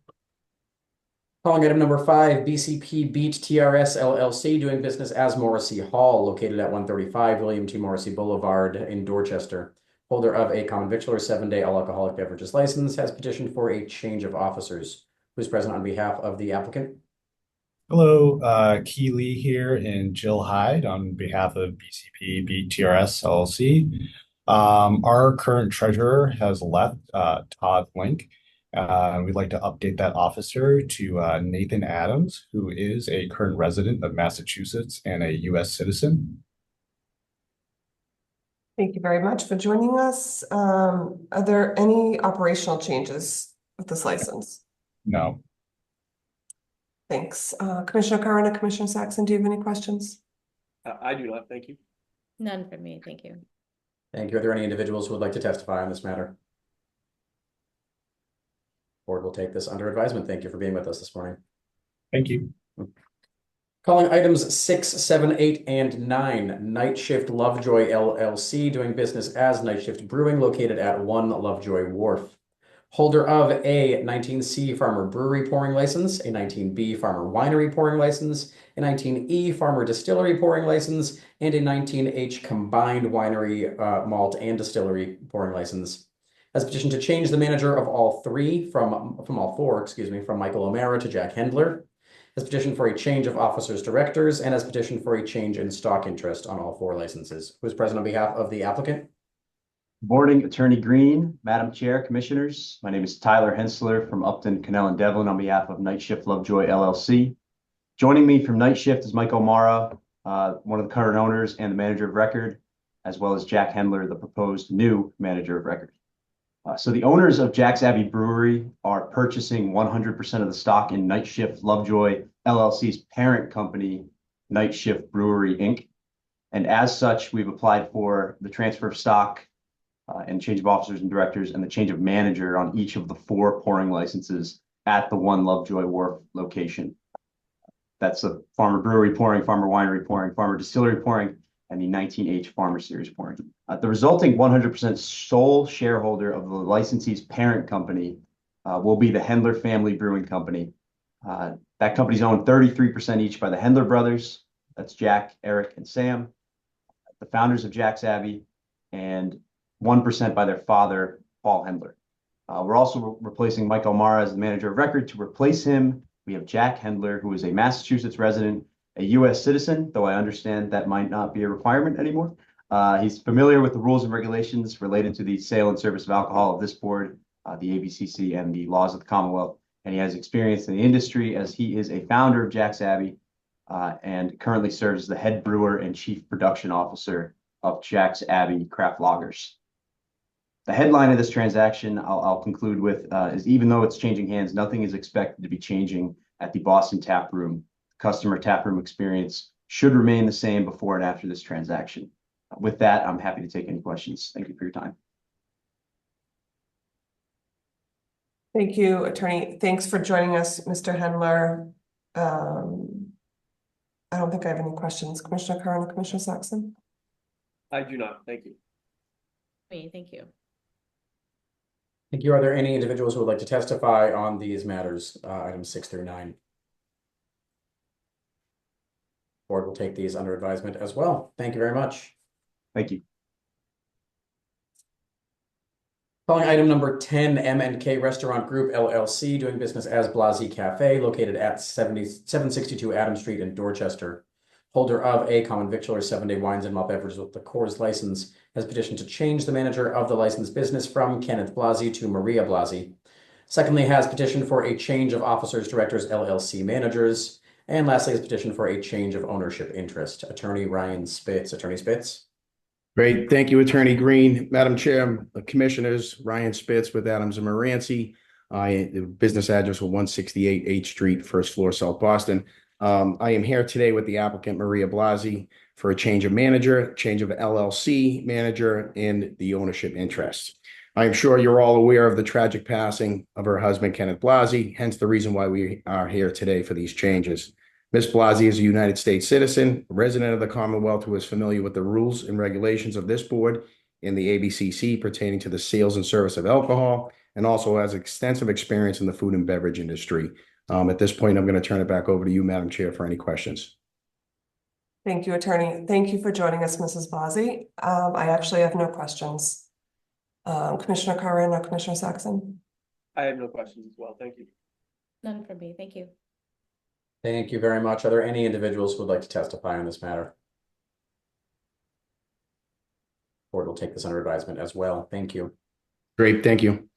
[SPEAKER 1] Calling item number 5, BCP Beat TRS LLC, doing business as Morrissey Hall, located at 135 William T. Morrissey Boulevard in Dorchester. Holder of a common victular 7-day all alcoholic beverages license has petitioned for a change of officers. Who's present on behalf of the applicant?
[SPEAKER 15] Hello, Key Lee here and Jill Hyde on behalf of BCP BTRS LLC. Our current treasurer has left, Todd Link, We'd like to update that officer to Nathan Adams, who is a current resident of Massachusetts and a U.S. citizen.
[SPEAKER 3] Thank you very much for joining us. Are there any operational changes with this license?
[SPEAKER 15] No.
[SPEAKER 3] Thanks. Commissioner Curran and Commissioner Saxon, do you have any questions?
[SPEAKER 2] I do not, thank you.
[SPEAKER 5] None for me, thank you.
[SPEAKER 1] Thank you. Are there any individuals who would like to testify on this matter? Board will take this under advisement. Thank you for being with us this morning.
[SPEAKER 15] Thank you.
[SPEAKER 1] Calling items 6, 7, 8, and 9. Night Shift Lovejoy LLC, doing business as Night Shift Brewing, located at 1 Lovejoy Wharf. Holder of a 19C Farmer Brewery Pouring License, a 19B Farmer Winery Pouring License, a 19E Farmer Distillery Pouring License, and a 19H Combined Winery Malt and Distillery Pouring License. Has petitioned to change the manager of all four, from Michael O'Mara to Jack Hendler. Has petitioned for a change of officers directors, and has petitioned for a change in stock interest on all 4 licenses. Who is present on behalf of the applicant?
[SPEAKER 16] Morning, Attorney Green, Madam Chair, Commissioners. My name is Tyler Hensler from Upton, Cannell, and Devlin on behalf of Night Shift Lovejoy LLC. Joining me from Night Shift is Mike O'Mara, one of the current owners and the manager of record, as well as Jack Hendler, the proposed new manager of record. So the owners of Jack's Abbey Brewery are purchasing 100% of the stock in Night Shift Lovejoy LLC's parent company, Night Shift Brewery, Inc. And as such, we've applied for the transfer of stock and change of officers and directors and the change of manager on each of the 4 pouring licenses at the 1 Lovejoy Wharf location. That's the Farmer Brewery Pouring, Farmer Winery Pouring, Farmer Distillery Pouring, and the 19H Farmer Series Pouring. The resulting 100% sole shareholder of the licensee's parent company will be the Hendler Family Brewing Company. That company's owned 33% each by the Hendler brothers. That's Jack, Eric, and Sam, the founders of Jack's Abbey, and 1% by their father, Paul Hendler. We're also replacing Mike O'Mara as the manager of record. To replace him, we have Jack Hendler, who is a Massachusetts resident, a U.S. citizen, though I understand that might not be a requirement anymore. He's familiar with the rules and regulations related to the sale and service of alcohol of this board, the ABCC, and the laws of the Commonwealth. And he has experience in the industry as he is a founder of Jack's Abbey and currently serves as the head brewer and chief production officer of Jack's Abbey Craft Lagers. The headline of this transaction, I'll conclude with, is even though it's changing hands, nothing is expected to be changing at the Boston Tap Room. Customer tap room experience should remain the same before and after this transaction. With that, I'm happy to take any questions. Thank you for your time.
[SPEAKER 3] Thank you, Attorney. Thanks for joining us, Mr. Hendler. I don't think I have any questions. Commissioner Curran and Commissioner Saxon?
[SPEAKER 2] I do not, thank you.
[SPEAKER 5] Me, thank you.
[SPEAKER 1] Thank you. Are there any individuals who would like to testify on these matters, items 6 through 9? Board will take these under advisement as well. Thank you very much.
[SPEAKER 16] Thank you.
[SPEAKER 1] Calling item number 10, M&K Restaurant Group LLC, doing business as Blasi Cafe, located at 762 Adams Street in Dorchester. Holder of a common victualler 7-day wines and malt beverages with the Coors license, has petitioned to change the manager of the licensed business from Kenneth Blasi to Maria Blasi. Secondly, has petitioned for a change of officers, directors, LLC managers. And lastly, has petitioned for a change of ownership interest. Attorney Ryan Spitz. Attorney Spitz.
[SPEAKER 17] Great. Thank you, Attorney Green. Madam Chair, Commissioners, Ryan Spitz with Adams and Moranci. The business address is 168 8th Street, first floor, South Boston. I am here today with the applicant, Maria Blasi, for a change of manager, change of LLC manager, and the ownership interest. I am sure you're all aware of the tragic passing of her husband, Kenneth Blasi, hence the reason why we are here today for these changes. Ms. Blasi is a United States citizen, a resident of the Commonwealth who is familiar with the rules and regulations of this board and the ABCC pertaining to the sales and service of alcohol, and also has extensive experience in the food and beverage industry. At this point, I'm going to turn it back over to you, Madam Chair, for any questions.
[SPEAKER 3] Thank you, Attorney. Thank you for joining us, Mrs. Blasi. I actually have no questions. Commissioner Curran or Commissioner Saxon?
[SPEAKER 2] I have no questions as well, thank you.
[SPEAKER 5] None for me, thank you.
[SPEAKER 1] Thank you very much. Are there any individuals who would like to testify on this matter? Board will take this under advisement as well. Thank you.
[SPEAKER 17] Great, thank you.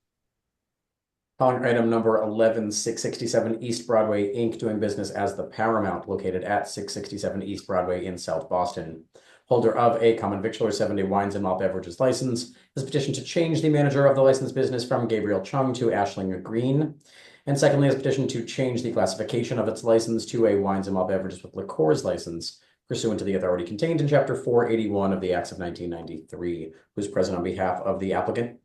[SPEAKER 1] Calling item number 11667 East Broadway, Inc., doing business as the Paramount, located at 667 East Broadway in South Boston. Holder of a common victualler 7-day wines and malt beverages license has petitioned to change the manager of the licensed business from Gabriel Chung to Ashling Green. And secondly, has petitioned to change the classification of its license to a wines and malt beverages with liqueurs license pursuant to the authority contained in Chapter 481 of the Acts of 1993. Who's present on behalf of the applicant?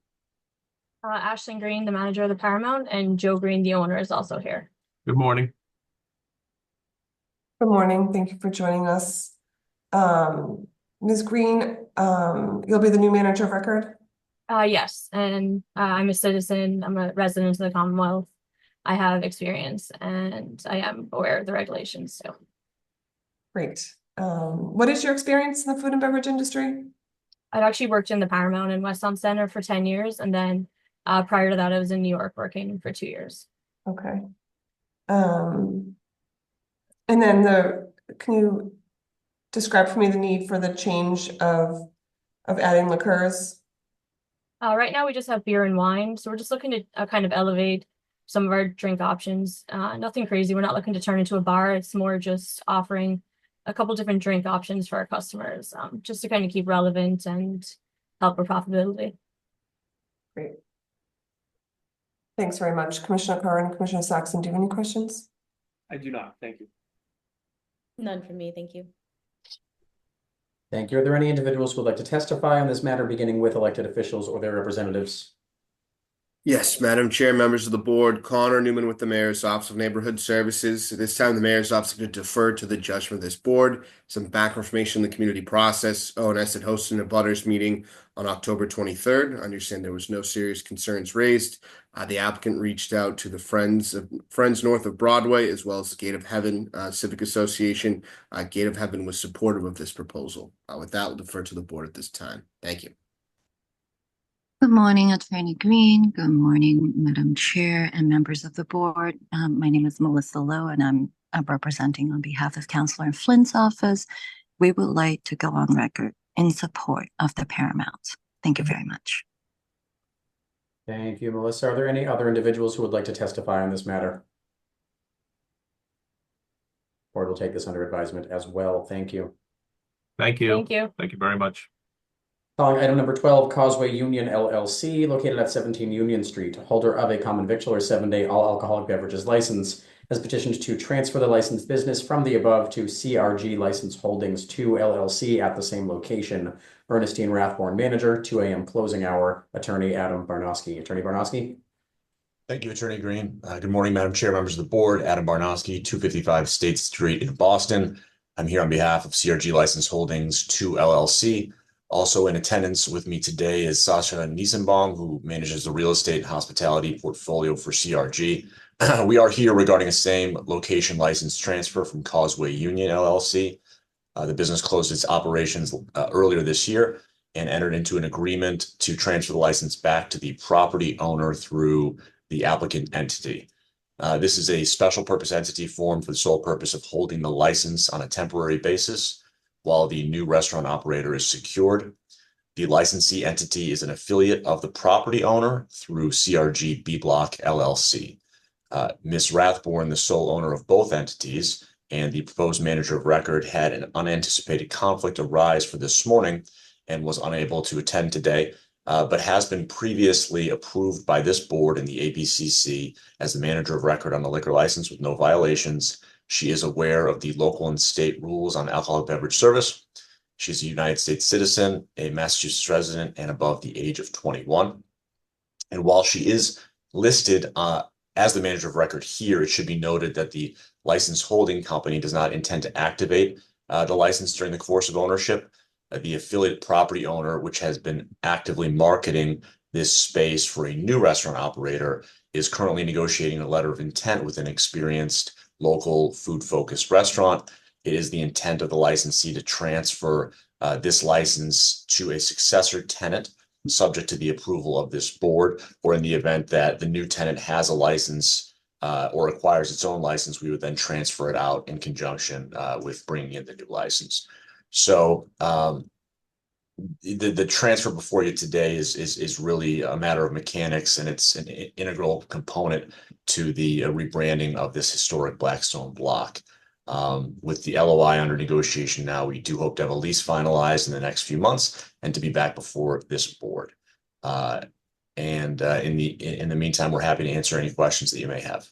[SPEAKER 18] Ashling Green, the manager of the Paramount, and Joe Green, the owner, is also here.
[SPEAKER 19] Good morning.
[SPEAKER 3] Good morning. Thank you for joining us. Ms. Green, you'll be the new manager of record?
[SPEAKER 18] Yes, and I'm a citizen. I'm a resident of the Commonwealth. I have experience, and I am aware of the regulations. So,
[SPEAKER 3] great. What is your experience in the food and beverage industry?
[SPEAKER 18] I've actually worked in the Paramount in West Elm Center for 10 years, and then prior to that, I was in New York working for 2 years.
[SPEAKER 3] Okay. And then can you describe for me the need for the change of adding liqueurs?
[SPEAKER 18] Right now, we just have beer and wine, so we're just looking to kind of elevate some of our drink options. Nothing crazy. We're not looking to turn into a bar. It's more just offering a couple different drink options for our customers, just to kind of keep relevant and help with profitability.
[SPEAKER 3] Great. Thanks very much. Commissioner Carr and Commissioner Saxon, do you have any questions?
[SPEAKER 2] I do not. Thank you.
[SPEAKER 5] None from me, thank you.
[SPEAKER 1] Thank you. Are there any individuals who would like to testify on this matter, beginning with elected officials or their representatives?
[SPEAKER 6] Yes, Madam Chair, members of the board, Connor Newman with the Mayor's Office of Neighborhood Services. At this time, the Mayor's Office is going to defer to the judgment of this board. Some background information in the community process. ONS had hosted a butters meeting on October 23rd. I understand there was no serious concerns raised. The applicant reached out to the Friends North of Broadway, as well as the Gate of Heaven Civic Association. Gate of Heaven was supportive of this proposal. With that, we'll defer to the board at this time. Thank you.
[SPEAKER 20] Good morning, Attorney Green. Good morning, Madam Chair and members of the board. My name is Melissa Lowe, and I'm representing on behalf of Councilor Flynn's office. We would like to go on record in support of the Paramount. Thank you very much.
[SPEAKER 1] Thank you, Melissa. Are there any other individuals who would like to testify on this matter? Board will take this under advisement as well. Thank you.
[SPEAKER 19] Thank you.
[SPEAKER 18] Thank you.
[SPEAKER 19] Thank you very much.
[SPEAKER 1] Calling item number 12, Causeway Union LLC, located at 17 Union Street. Holder of a common victualler 7-day all alcoholic beverages license has petitioned to transfer the licensed business from the above to CRG License Holdings 2 LLC at the same location. Ernestine Rathborn, manager, 2 a.m. closing hour. Attorney Adam Barnoski. Attorney Barnoski.
[SPEAKER 21] Thank you, Attorney Green. Good morning, Madam Chair, members of the board. Adam Barnoski, 255 State Street in Boston. I'm here on behalf of CRG License Holdings 2 LLC. Also in attendance with me today is Sasha Niesenbaum, who manages the real estate and hospitality portfolio for CRG. We are here regarding a same location license transfer from Causeway Union LLC. The business closed its operations earlier this year and entered into an agreement to transfer the license back to the property owner through the applicant entity. This is a special purpose entity formed for the sole purpose of holding the license on a temporary basis while the new restaurant operator is secured. The licensee entity is an affiliate of the property owner through CRG B Block LLC. Ms. Rathborn, the sole owner of both entities, and the proposed manager of record had an unanticipated conflict arise for this morning and was unable to attend today, but has been previously approved by this board and the ABCC as the manager of record on the liquor license with no violations. She is aware of the local and state rules on alcoholic beverage service. She's a United States citizen, a Massachusetts resident, and above the age of 21. And while she is listed as the manager of record here, it should be noted that the license holding company does not intend to activate the license during the course of ownership. The affiliate property owner, which has been actively marketing this space for a new restaurant operator, is currently negotiating a letter of intent with an experienced local food-focused restaurant. It is the intent of the licensee to transfer this license to a successor tenant, subject to the approval of this board, or in the event that the new tenant has a license or acquires its own license, we would then transfer it out in conjunction with bringing in the new license. So the transfer before you today is really a matter of mechanics, and it's an integral component to the rebranding of this historic Blackstone block. With the LOI under negotiation now, we do hope to have a lease finalized in the next few months and to be back before this board. In the meantime, we're happy to answer any questions that you may have.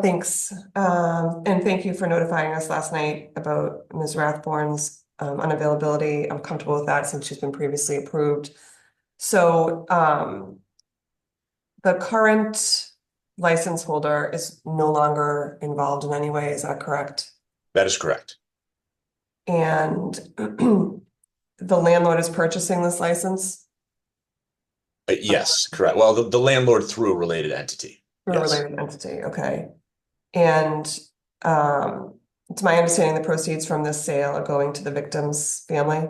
[SPEAKER 3] Thanks. And thank you for notifying us last night about Ms. Rathborn's unavailability. I'm comfortable with that since she's been previously approved. So the current license holder is no longer involved in any way, is that correct?
[SPEAKER 21] That is correct.
[SPEAKER 3] And the landlord is purchasing this license?
[SPEAKER 21] Yes, correct. Well, the landlord through a related entity.
[SPEAKER 3] Through a related entity, okay. And it's my understanding the proceeds from this sale are going to the victim's family?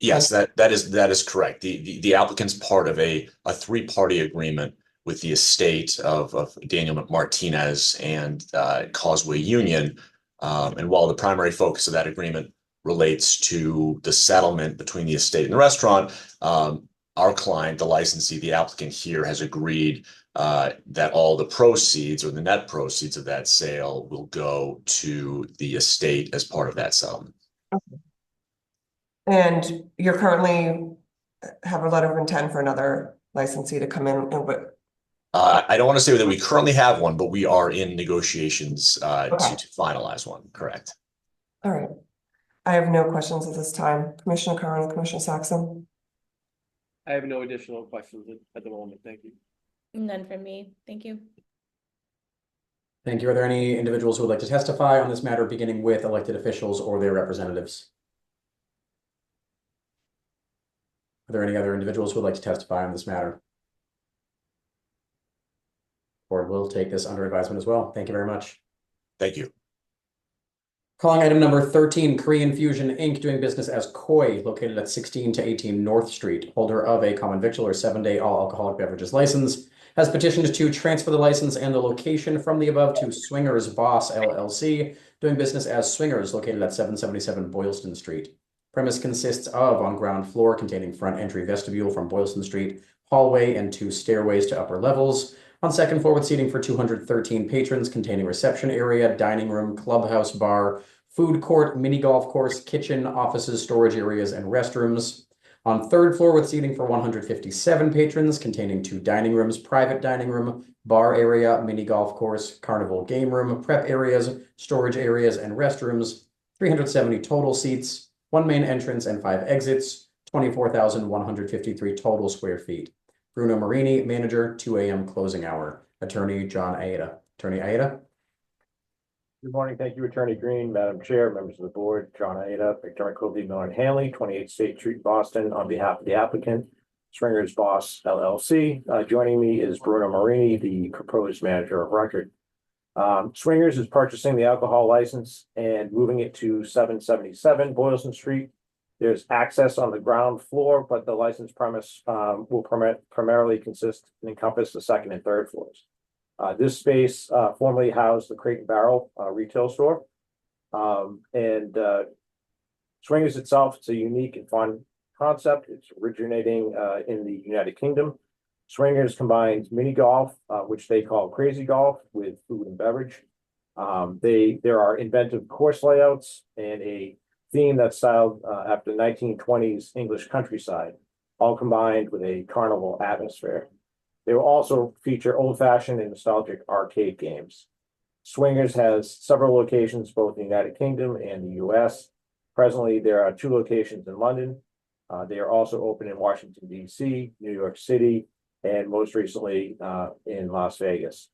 [SPEAKER 21] Yes, that is correct. The applicant's part of a three-party agreement with the estate of Daniel Martinez and Causeway Union. And while the primary focus of that agreement relates to the settlement between the estate and the restaurant, our client, the licensee, the applicant here, has agreed that all the proceeds or the net proceeds of that sale will go to the estate as part of that settlement.
[SPEAKER 3] Okay. And you're currently have a letter of intent for another licensee to come in and what?
[SPEAKER 21] I don't want to say that we currently have one, but we are in negotiations to finalize one. Correct.
[SPEAKER 3] All right. I have no questions at this time. Commissioner Curran and Commissioner Saxon.
[SPEAKER 2] I have no additional questions at the moment. Thank you.
[SPEAKER 5] None from me. Thank you.
[SPEAKER 1] Thank you. Are there any individuals who would like to testify on this matter, beginning with elected officials or their representatives? Are there any other individuals who would like to testify on this matter? Board will take this under advisement as well. Thank you very much.
[SPEAKER 21] Thank you.
[SPEAKER 1] Calling item number 13, Korean Fusion Inc., doing business as Koi, located at 16 to 18 North Street, holder of a common victual or 7-day all alcoholic beverages license, has petitioned to transfer the license and the location from the above to Swingers Boss LLC, doing business as Swingers, located at 777 Boylston Street. Premise consists of on ground floor containing front entry vestibule from Boylston Street, hallway and 2 stairways to upper levels. On second floor with seating for 213 patrons containing reception area, dining room, clubhouse bar, food court, mini golf course, kitchen, offices, storage areas, and restrooms. On third floor with seating for 157 patrons containing 2 dining rooms, private dining room, bar area, mini golf course, carnival game room, prep areas, storage areas, and restrooms. 370 total seats, 1 main entrance and 5 exits, 24,153 total square feet. Bruno Marini, manager, 2 a.m. closing hour. Attorney John Aida. Attorney Aida.
[SPEAKER 7] Good morning. Thank you, Attorney Green, Madam Chair, members of the board, John Aida, Victoria Covey, Miller and Hanley, 28 State Street, Boston, on behalf of the applicant, Swingers Boss LLC. Joining me is Bruno Marini, the proposed manager of record. Swingers is purchasing the alcohol license and moving it to 777 Boylston Street. There's access on the ground floor, but the license premise will primarily consist and encompass the second and third floors. This space formerly housed the Crate and Barrel retail store. Swingers itself, it's a unique and fun concept. It's originating in the United Kingdom. Swingers combines mini golf, which they call crazy golf, with food and beverage. There are inventive course layouts and a theme that's styled after the 1920s English countryside, all combined with a carnival atmosphere. They will also feature old-fashioned and nostalgic arcade games. Swingers has several locations both in the United Kingdom and the US. Presently, there are 2 locations in London. They are also open in Washington, D.C., New York City, and most recently in Las Vegas.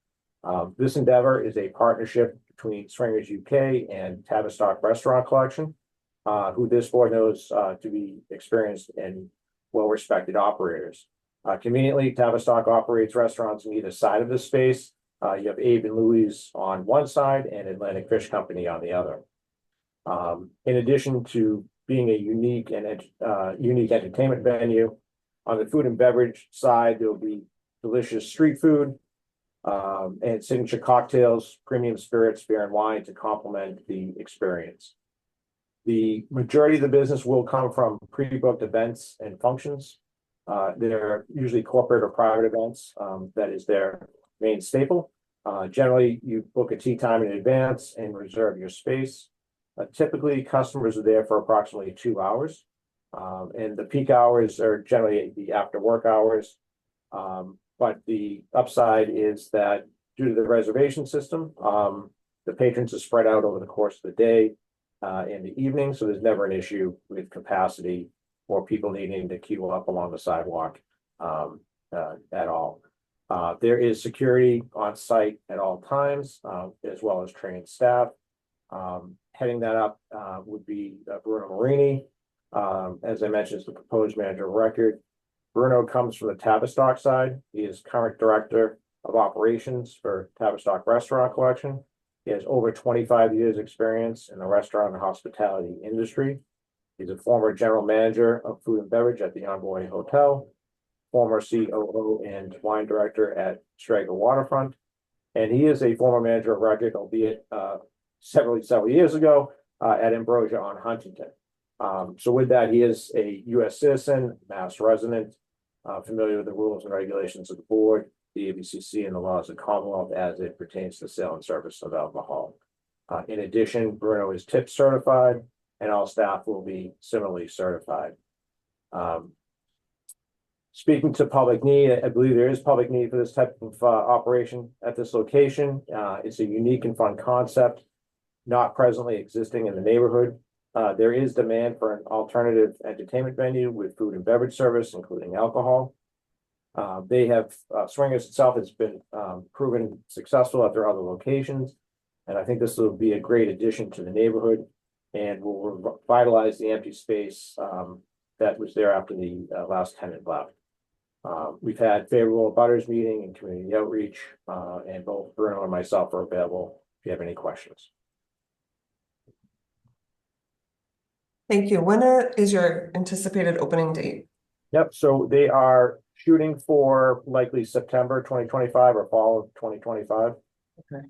[SPEAKER 7] This endeavor is a partnership between Swingers UK and Tavistock Restaurant Collection, who this board knows to be experienced and well-respected operators. Conveniently, Tavistock operates restaurants on either side of this space. You have Abe and Louie's on one side and Atlantic Fish Company on the other. In addition to being a unique entertainment venue, on the food and beverage side, there will be delicious street food, and signature cocktails, premium spirits, beer and wine to complement the experience. The majority of the business will come from pre-booked events and functions. They're usually corporate or private events. That is their main staple. Generally, you book a tea time in advance and reserve your space. Typically, customers are there for approximately 2 hours. And the peak hours are generally the after work hours. But the upside is that due to the reservation system, the patrons are spread out over the course of the day and the evening, so there's never an issue with capacity or people needing to queue up along the sidewalk at all. There is security on site at all times, as well as trained staff. Heading that up would be Bruno Marini. As I mentioned, is the proposed manager of record. Bruno comes from the Tavistock side. He is current director of operations for Tavistock Restaurant Collection. He has over 25 years experience in the restaurant and hospitality industry. He's a former general manager of food and beverage at the Envoy Hotel, former COO and wine director at Strager Waterfront. And he is a former manager of record, albeit several years ago at Ambrosia on Huntington. So with that, he is a U.S. citizen, Mass resident, familiar with the rules and regulations of the board, the ABCC, and the laws of the Commonwealth as it pertains to sale and service of alcohol. In addition, Bruno is tip certified, and all staff will be similarly certified. Speaking to public need, I believe there is public need for this type of operation at this location. It's a unique and fun concept, not presently existing in the neighborhood. There is demand for an alternative entertainment venue with food and beverage service, including alcohol. Swingers itself has been proven successful at their other locations, and I think this will be a great addition to the neighborhood and will revitalize the empty space that was there after the last tenant left. We've had favorable abutters meeting and community outreach, and both Bruno and myself are available if you have any questions.
[SPEAKER 3] Thank you. When is your anticipated opening date?
[SPEAKER 7] Yep, so they are shooting for likely September 2025 or fall of 2025.
[SPEAKER 3] Okay.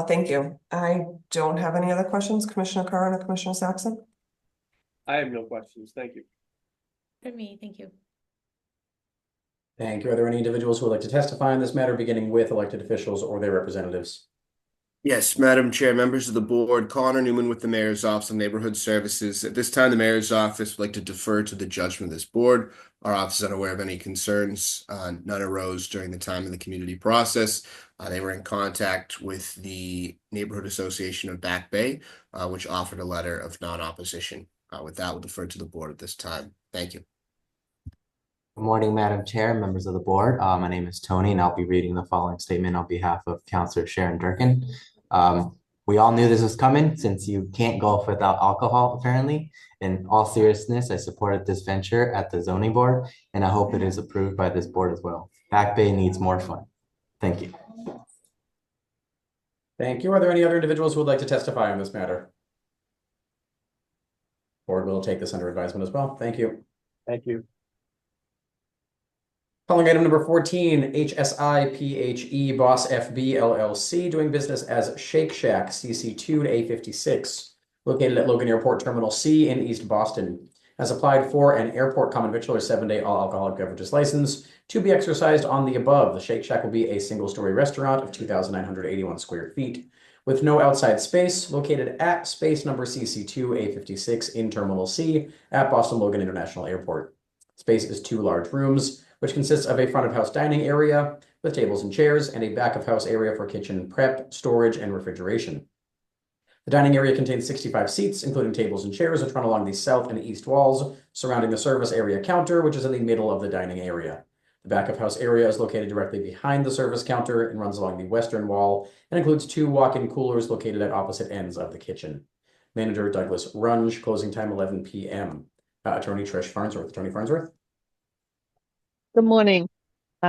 [SPEAKER 3] Thank you. I don't have any other questions. Commissioner Curran or Commissioner Saxon?
[SPEAKER 2] I have no questions. Thank you.
[SPEAKER 5] For me, thank you.
[SPEAKER 1] Thank you. Are there any individuals who would like to testify on this matter, beginning with elected officials or their representatives?
[SPEAKER 6] Yes, Madam Chair, members of the board, Connor Newman with the Mayor's Office of Neighborhood Services. At this time, the Mayor's Office would like to defer to the judgment of this board. Our office is unaware of any concerns. None arose during the time of the community process. They were in contact with the Neighborhood Association of Back Bay, which offered a letter of non-opposition. With that, we'll defer to the board at this time. Thank you.
[SPEAKER 8] Good morning, Madam Chair, members of the board. My name is Tony, and I'll be reading the following statement on behalf of Councilor Sharon Durkin. We all knew this was coming since you can't golf without alcohol, apparently. In all seriousness, I supported this venture at the zoning board, and I hope it is approved by this board as well. Back Bay needs more fun. Thank you.
[SPEAKER 1] Thank you. Are there any other individuals who would like to testify on this matter? Board will take this under advisement as well. Thank you.
[SPEAKER 7] Thank you.
[SPEAKER 1] Calling item number 14, HSI PHE Boss FB LLC, doing business as Shake Shack CC2 to A56, located at Logan Airport Terminal C in East Boston, has applied for an airport common victualler 7-day all alcoholic beverages license to be exercised on the above. The Shake Shack will be a single-story restaurant of 2,981 square feet with no outside space, located at space number CC2 A56 in Terminal C at Boston Logan International Airport. Space is 2 large rooms, which consists of a front-of-house dining area with tables and chairs and a back-of-house area for kitchen prep, storage, and refrigeration. The dining area contains 65 seats, including tables and chairs, which run along the south and east walls, surrounding the service area counter, which is in the middle of the dining area. The back-of-house area is located directly behind the service counter and runs along the western wall and includes 2 walk-in coolers located at opposite ends of the kitchen. Manager Douglas Runge, closing time 11 p.m. Attorney Trish Farnsworth. Attorney Farnsworth.
[SPEAKER 22] Good morning.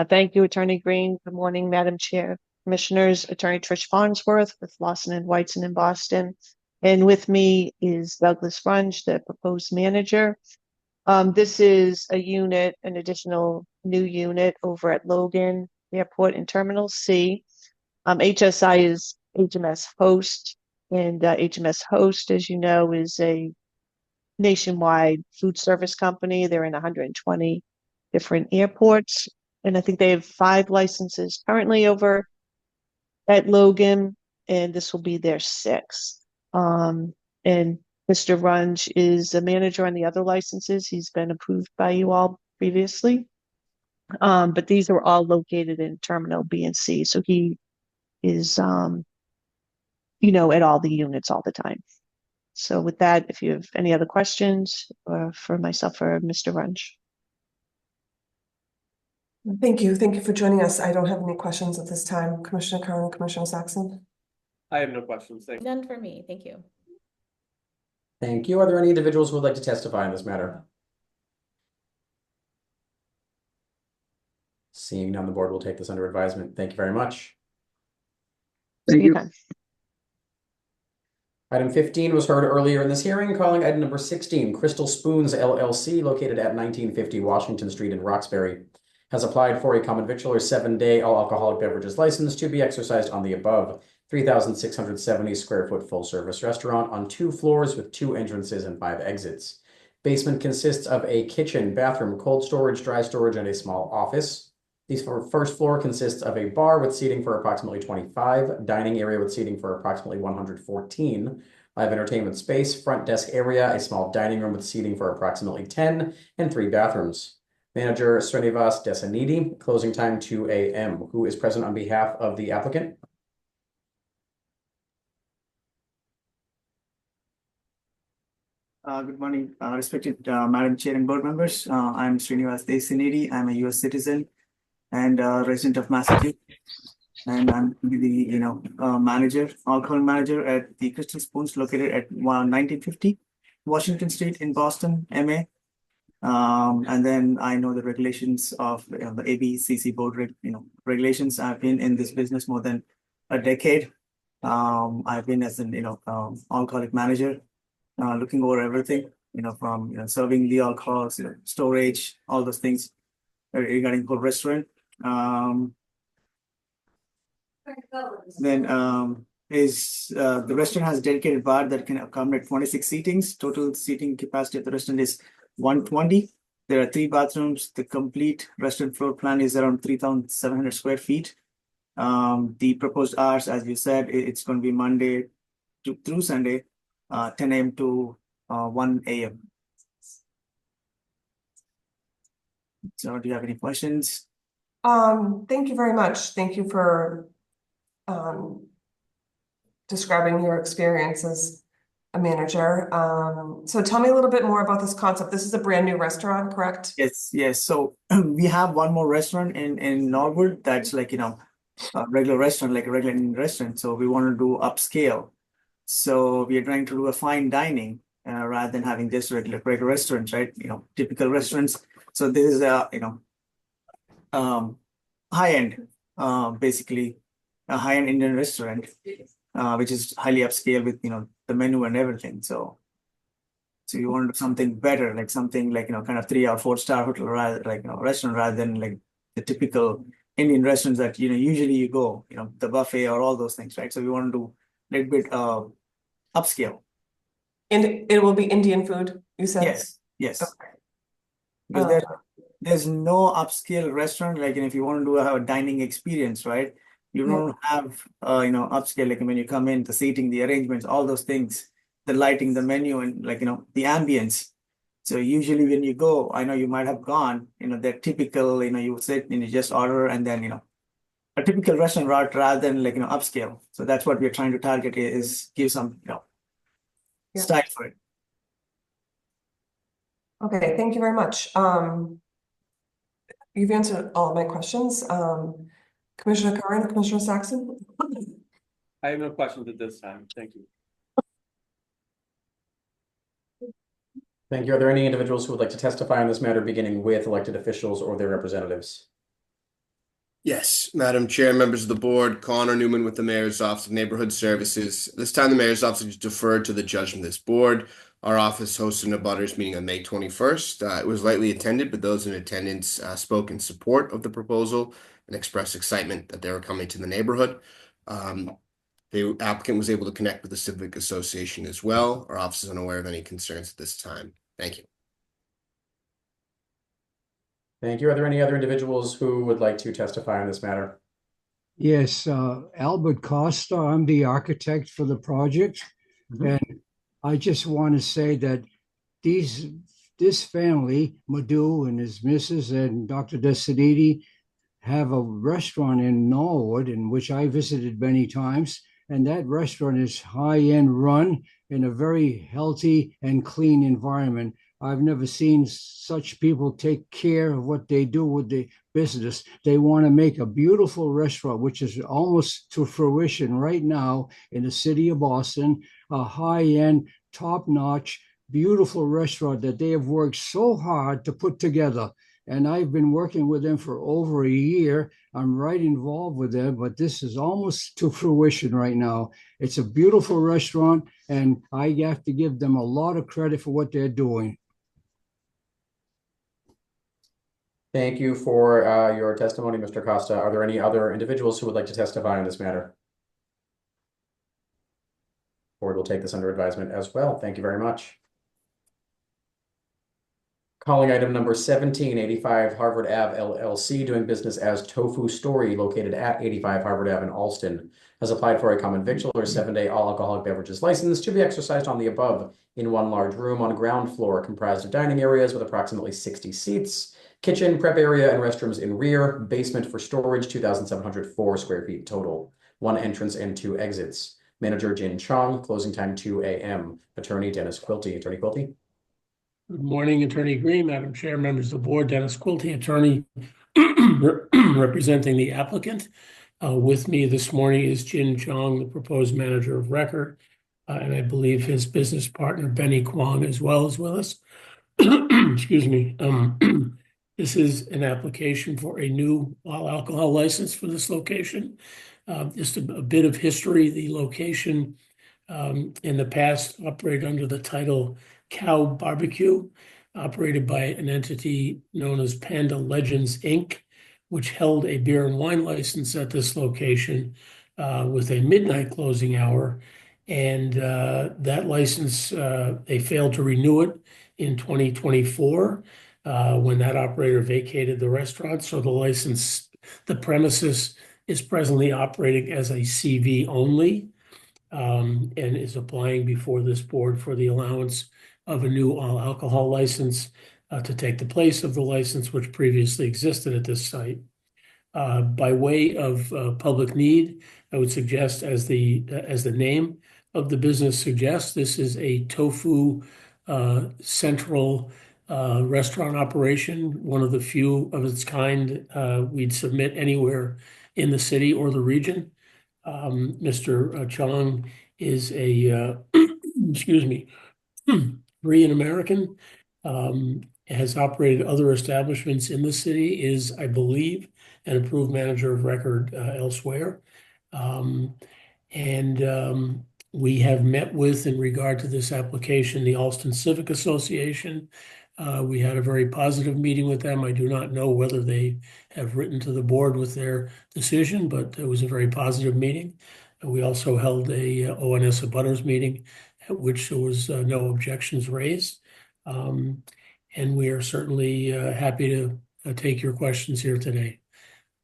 [SPEAKER 22] Thank you, Attorney Green. Good morning, Madam Chair. Commissioners, Attorney Trish Farnsworth with Lawson and Whiteson in Boston. And with me is Douglas Runge, the proposed manager. This is a unit, an additional new unit over at Logan Airport in Terminal C. HSI is HMS Host, and HMS Host, as you know, is a nationwide food service company. They're in 120 different airports, and I think they have 5 licenses currently over at Logan, and this will be their 6th. And Mr. Runge is a manager on the other licenses. He's been approved by you all previously. But these are all located in Terminal B and C. So he is, at all the units all the time. So with that, if you have any other questions for myself or Mr. Runge.
[SPEAKER 3] Thank you. Thank you for joining us. I don't have any questions at this time. Commissioner Curran, Commissioner Saxon?
[SPEAKER 2] I have no questions. Thank you.
[SPEAKER 5] None for me. Thank you.
[SPEAKER 1] Thank you. Are there any individuals who would like to testify on this matter? Seeing none, the board will take this under advisement. Thank you very much.
[SPEAKER 22] Thank you.
[SPEAKER 1] Item 15 was heard earlier in this hearing, calling item number 16, Crystal Spoons LLC, located at 1950 Washington Street in Roxbury, has applied for a common victualler 7-day all alcoholic beverages license to be exercised on the above 3,670 square foot full service restaurant on 2 floors with 2 entrances and 5 exits. Basement consists of a kitchen, bathroom, cold storage, dry storage, and a small office. The first floor consists of a bar with seating for approximately 25, dining area with seating for approximately 114, live entertainment space, front desk area, a small dining room with seating for approximately 10, and 3 bathrooms. Manager Srinivas Desanidi, closing time 2 a.m. Who is present on behalf of the applicant?
[SPEAKER 4] Good morning, respected Madam Chair and board members. I'm Srinivas Desanidi. I'm a U.S. citizen and resident of Massachusetts, and I'm the manager, alcohol manager at the Crystal Spoons, located at 1950 Washington Street in Boston, MA. And then I know the regulations of the ABCC board, regulations. I've been in this business more than a decade. I've been as an alcoholic manager, looking over everything, from serving the alcohols, storage, all those things regarding the whole restaurant. Then the restaurant has a dedicated bar that can accommodate 26 seatings. Total seating capacity of the restaurant is 120. There are 3 bathrooms. The complete restaurant floor plan is around 3,700 square feet. The proposed hours, as you said, it's going to be Monday through Sunday, 10 a.m. to 1 a.m. So do you have any questions?
[SPEAKER 3] Thank you very much. Thank you for describing your experience as a manager. So tell me a little bit more about this concept. This is a brand new restaurant, correct?
[SPEAKER 4] Yes. So we have one more restaurant in Norwood that's like, a regular restaurant, like a regular Indian restaurant. So we want to do upscale. So we are trying to do a fine dining rather than having just regular restaurants, right? Typical restaurants. So this is a, high end, basically a high end Indian restaurant, which is highly upscale with, the menu and everything. So you want something better, like something like, kind of 3 or 4 star hotel, rather like, restaurant, rather than like the typical Indian restaurants that, usually you go, the buffet or all those things, right? So we want to do a little bit upscale.
[SPEAKER 3] And it will be Indian food, you said?
[SPEAKER 4] Yes.
[SPEAKER 3] Okay.
[SPEAKER 4] Because there's no upscale restaurant, like, if you want to have a dining experience, right? You don't have, upscale, like when you come in, the seating, the arrangements, all those things, the lighting, the menu, and like, the ambience. So usually when you go, I know you might have gone, they're typical, you sit and you just order, and then, a typical restaurant route rather than like, upscale. So that's what we're trying to target, is give some, style for it.
[SPEAKER 3] Okay, thank you very much. You've answered all of my questions. Commissioner Curran, Commissioner Saxon?
[SPEAKER 2] I have no questions at this time. Thank you.
[SPEAKER 1] Thank you. Are there any individuals who would like to testify on this matter, beginning with elected officials or their representatives?
[SPEAKER 6] Yes, Madam Chair, members of the board, Connor Newman with the Mayor's Office of Neighborhood Services. This time, the Mayor's Office is deferred to the judgment of this board. Our office hosted a butters meeting on May 21st. It was lightly attended, but those in attendance spoke in support of the proposal and expressed excitement that they were coming to the neighborhood. The applicant was able to connect with the Civic Association as well. Our office is unaware of any concerns at this time. Thank you.
[SPEAKER 1] Thank you. Are there any other individuals who would like to testify on this matter?
[SPEAKER 9] Yes, Albert Costa, I'm the architect for the project. And I just want to say that this family, Madhu and his missus and Dr. Desiditi, have a restaurant in Norwood in which I visited many times. And that restaurant is high-end run in a very healthy and clean environment. I've never seen such people take care of what they do with the business. They want to make a beautiful restaurant, which is almost to fruition right now in the city of Boston, a high-end, top-notch, beautiful restaurant that they have worked so hard to put together. And I've been working with them for over a year. I'm right involved with them, but this is almost to fruition right now. It's a beautiful restaurant, and I have to give them a lot of credit for what they're doing.
[SPEAKER 1] Thank you for your testimony, Mr. Costa. Are there any other individuals who would like to testify on this matter? Board will take this under advisement as well. Thank you very much. Calling item number 1785 Harvard Ave LLC, doing business as Tofu Story, located at 85 Harvard Ave in Alston, has applied for a common victualler 7-day all alcoholic beverages license to be exercised on the above in one large room on ground floor, comprised of dining areas with approximately 60 seats, kitchen, prep area, and restrooms in rear, basement for storage, 2,704 square feet total, one entrance and two exits. Manager Jin Chong, closing time 2 a.m. Attorney Dennis Quilty. Attorney Quilty.
[SPEAKER 10] Good morning, Attorney Green, Madam Chair, members of the board, Dennis Quilty, attorney representing the applicant. With me this morning is Jin Chong, the proposed manager of record, and I believe his business partner, Benny Kwong, as well as with us. Excuse me. This is an application for a new all alcohol license for this location. Just a bit of history. The location in the past operated under the title Cow Barbecue, operated by an entity known as Panda Legends, Inc., which held a beer and wine license at this location with a midnight closing hour. And that license, they failed to renew it in 2024 when that operator vacated the restaurant. So the premises is presently operating as a CV only. And is applying before this board for the allowance of a new all alcohol license to take the place of the license which previously existed at this site. By way of public need, I would suggest, as the name of the business suggests, this is a tofu central restaurant operation, one of the few of its kind we'd submit anywhere in the city or the region. Mr. Chong is a, excuse me, Korean American, has operated other establishments in the city, is, I believe, an approved manager of record elsewhere. We have met with, in regard to this application, the Alston Civic Association. We had a very positive meeting with them. I do not know whether they have written to the board with their decision, but it was a very positive meeting. We also held a ONS abutters meeting at which there was no objections raised. And we are certainly happy to take your questions here today.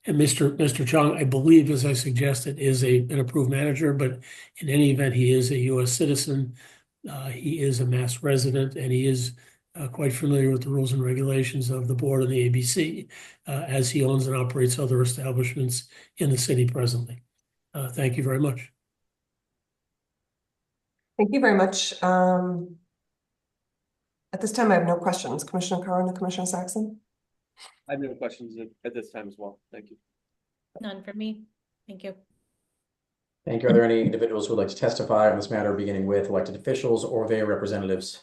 [SPEAKER 10] And Mr. Chong, I believe, as I suggested, is an approved manager, but in any event, he is a U.S. citizen. He is a Mass resident, and he is quite familiar with the rules and regulations of the board and the ABC, as he owns and operates other establishments in the city presently. Thank you very much.
[SPEAKER 3] Thank you very much. At this time, I have no questions. Commissioner Carr and Commissioner Saxon?
[SPEAKER 2] I have no questions at this time as well. Thank you.
[SPEAKER 5] None for me. Thank you.
[SPEAKER 1] Thank you. Are there any individuals who would like to testify on this matter, beginning with elected officials or their representatives?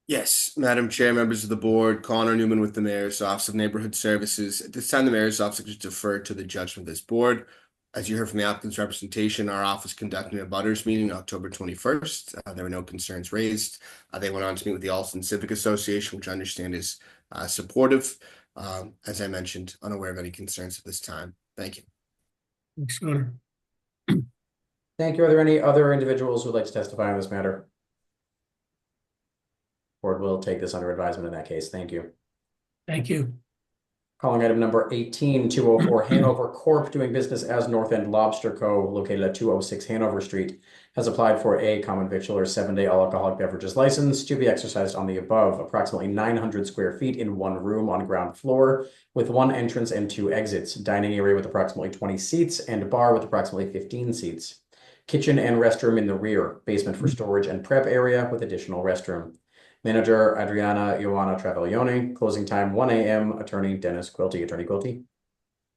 [SPEAKER 6] Yes, Madam Chair, members of the board, Connor Newman with the Mayor's Office of Neighborhood Services. At this time, the Mayor's Office is deferred to the judgment of this board. As you heard from the applicant's representation, our office conducted a butters meeting October 21st. There were no concerns raised. They went on to meet with the Alston Civic Association, which I understand is supportive. As I mentioned, unaware of any concerns at this time. Thank you.
[SPEAKER 10] Thanks, Connor.
[SPEAKER 1] Thank you. Are there any other individuals who would like to testify on this matter? Board will take this under advisement in that case. Thank you.
[SPEAKER 10] Thank you.
[SPEAKER 1] Calling item number 18204, Hanover Corp., doing business as North End Lobster Co., located at 206 Hanover Street, has applied for a common victualler 7-day all alcoholic beverages license to be exercised on the above, approximately 900 square feet in one room on ground floor, with one entrance and two exits, dining area with approximately 20 seats, and bar with approximately 15 seats. Kitchen and restroom in the rear, basement for storage and prep area with additional restroom. Manager Adriana Ioana Travaglione, closing time 1 a.m. Attorney Dennis Quilty. Attorney Quilty.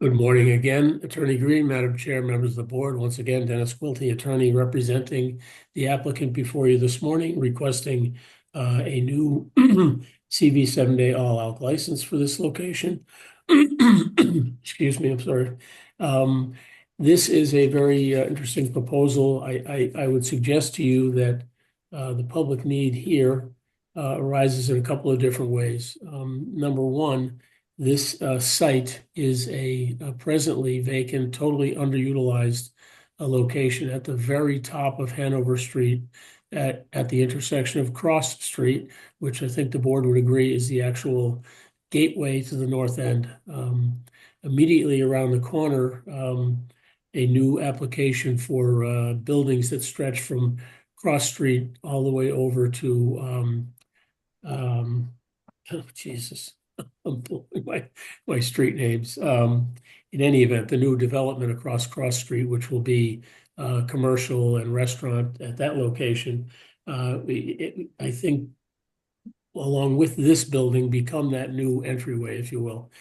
[SPEAKER 10] Good morning again, Attorney Green, Madam Chair, members of the board. Once again, Dennis Quilty, attorney representing the applicant before you this morning, requesting a new CV 7-day all alc license for this location. Excuse me, I'm sorry. This is a very interesting proposal. I would suggest to you that the public need here arises in a couple of different ways. Number one, this site is a presently vacant, totally underutilized location at the very top of Hanover Street at the intersection of Cross Street, which I think the board would agree is the actual gateway to the north end. Immediately around the corner, a new application for buildings that stretch from Cross Street all the way over to oh, Jesus, I'm blowing my street names. In any event, the new development across Cross Street, which will be commercial and restaurant at that location, I think, along with this building, become that new entryway, if you will.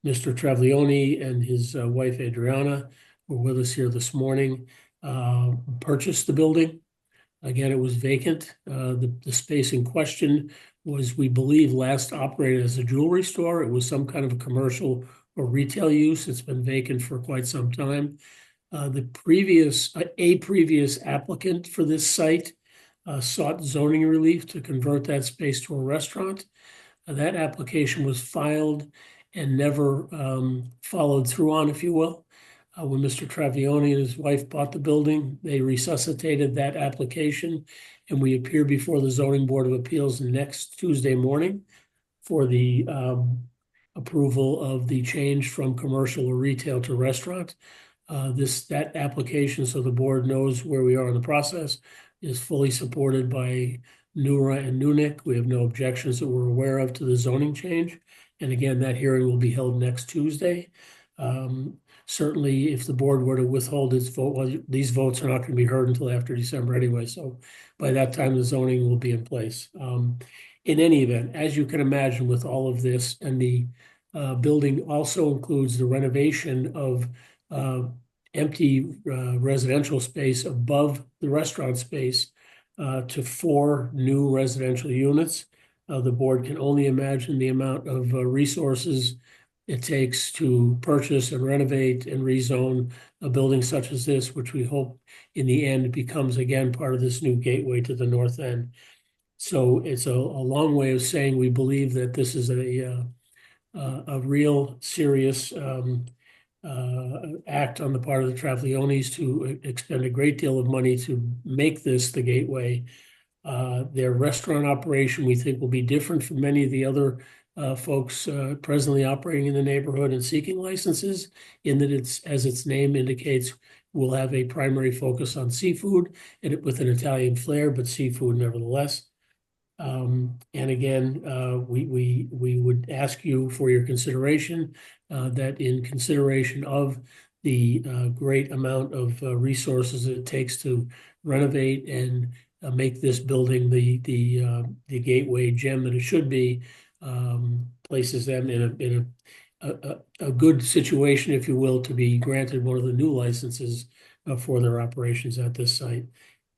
[SPEAKER 10] Mr. Travaglione and his wife Adriana were with us here this morning, purchased the building. Again, it was vacant. The space in question was, we believe, last operated as a jewelry store. It was some kind of a commercial or retail use. It's been vacant for quite some time. A previous applicant for this site sought zoning relief to convert that space to a restaurant. That application was filed and never followed through on, if you will. When Mr. Travaglione and his wife bought the building, they resuscitated that application, and we appear before the Zoning Board of Appeals next Tuesday morning for the approval of the change from commercial or retail to restaurant. That application, so the board knows where we are in the process, is fully supported by Nura and Nunick. We have no objections that we're aware of to the zoning change. And again, that hearing will be held next Tuesday. Certainly, if the board were to withhold its vote, well, these votes are not going to be heard until after December anyway. So by that time, the zoning will be in place. In any event, as you can imagine, with all of this, and the building also includes the renovation of empty residential space above the restaurant space to 4 new residential units. The board can only imagine the amount of resources it takes to purchase and renovate and rezone a building such as this, which we hope in the end becomes again part of this new gateway to the north end. So it's a long way of saying we believe that this is a real serious act on the part of the Travagliones to expend a great deal of money to make this the gateway. Their restaurant operation, we think, will be different from many of the other folks presently operating in the neighborhood and seeking licenses, in that it's, as its name indicates, will have a primary focus on seafood and with an Italian flair, but seafood nevertheless. And again, we would ask you for your consideration that in consideration of the great amount of resources it takes to renovate and make this building the gateway gem that it should be, places them in a good situation, if you will, to be granted one of the new licenses for their operations at this site.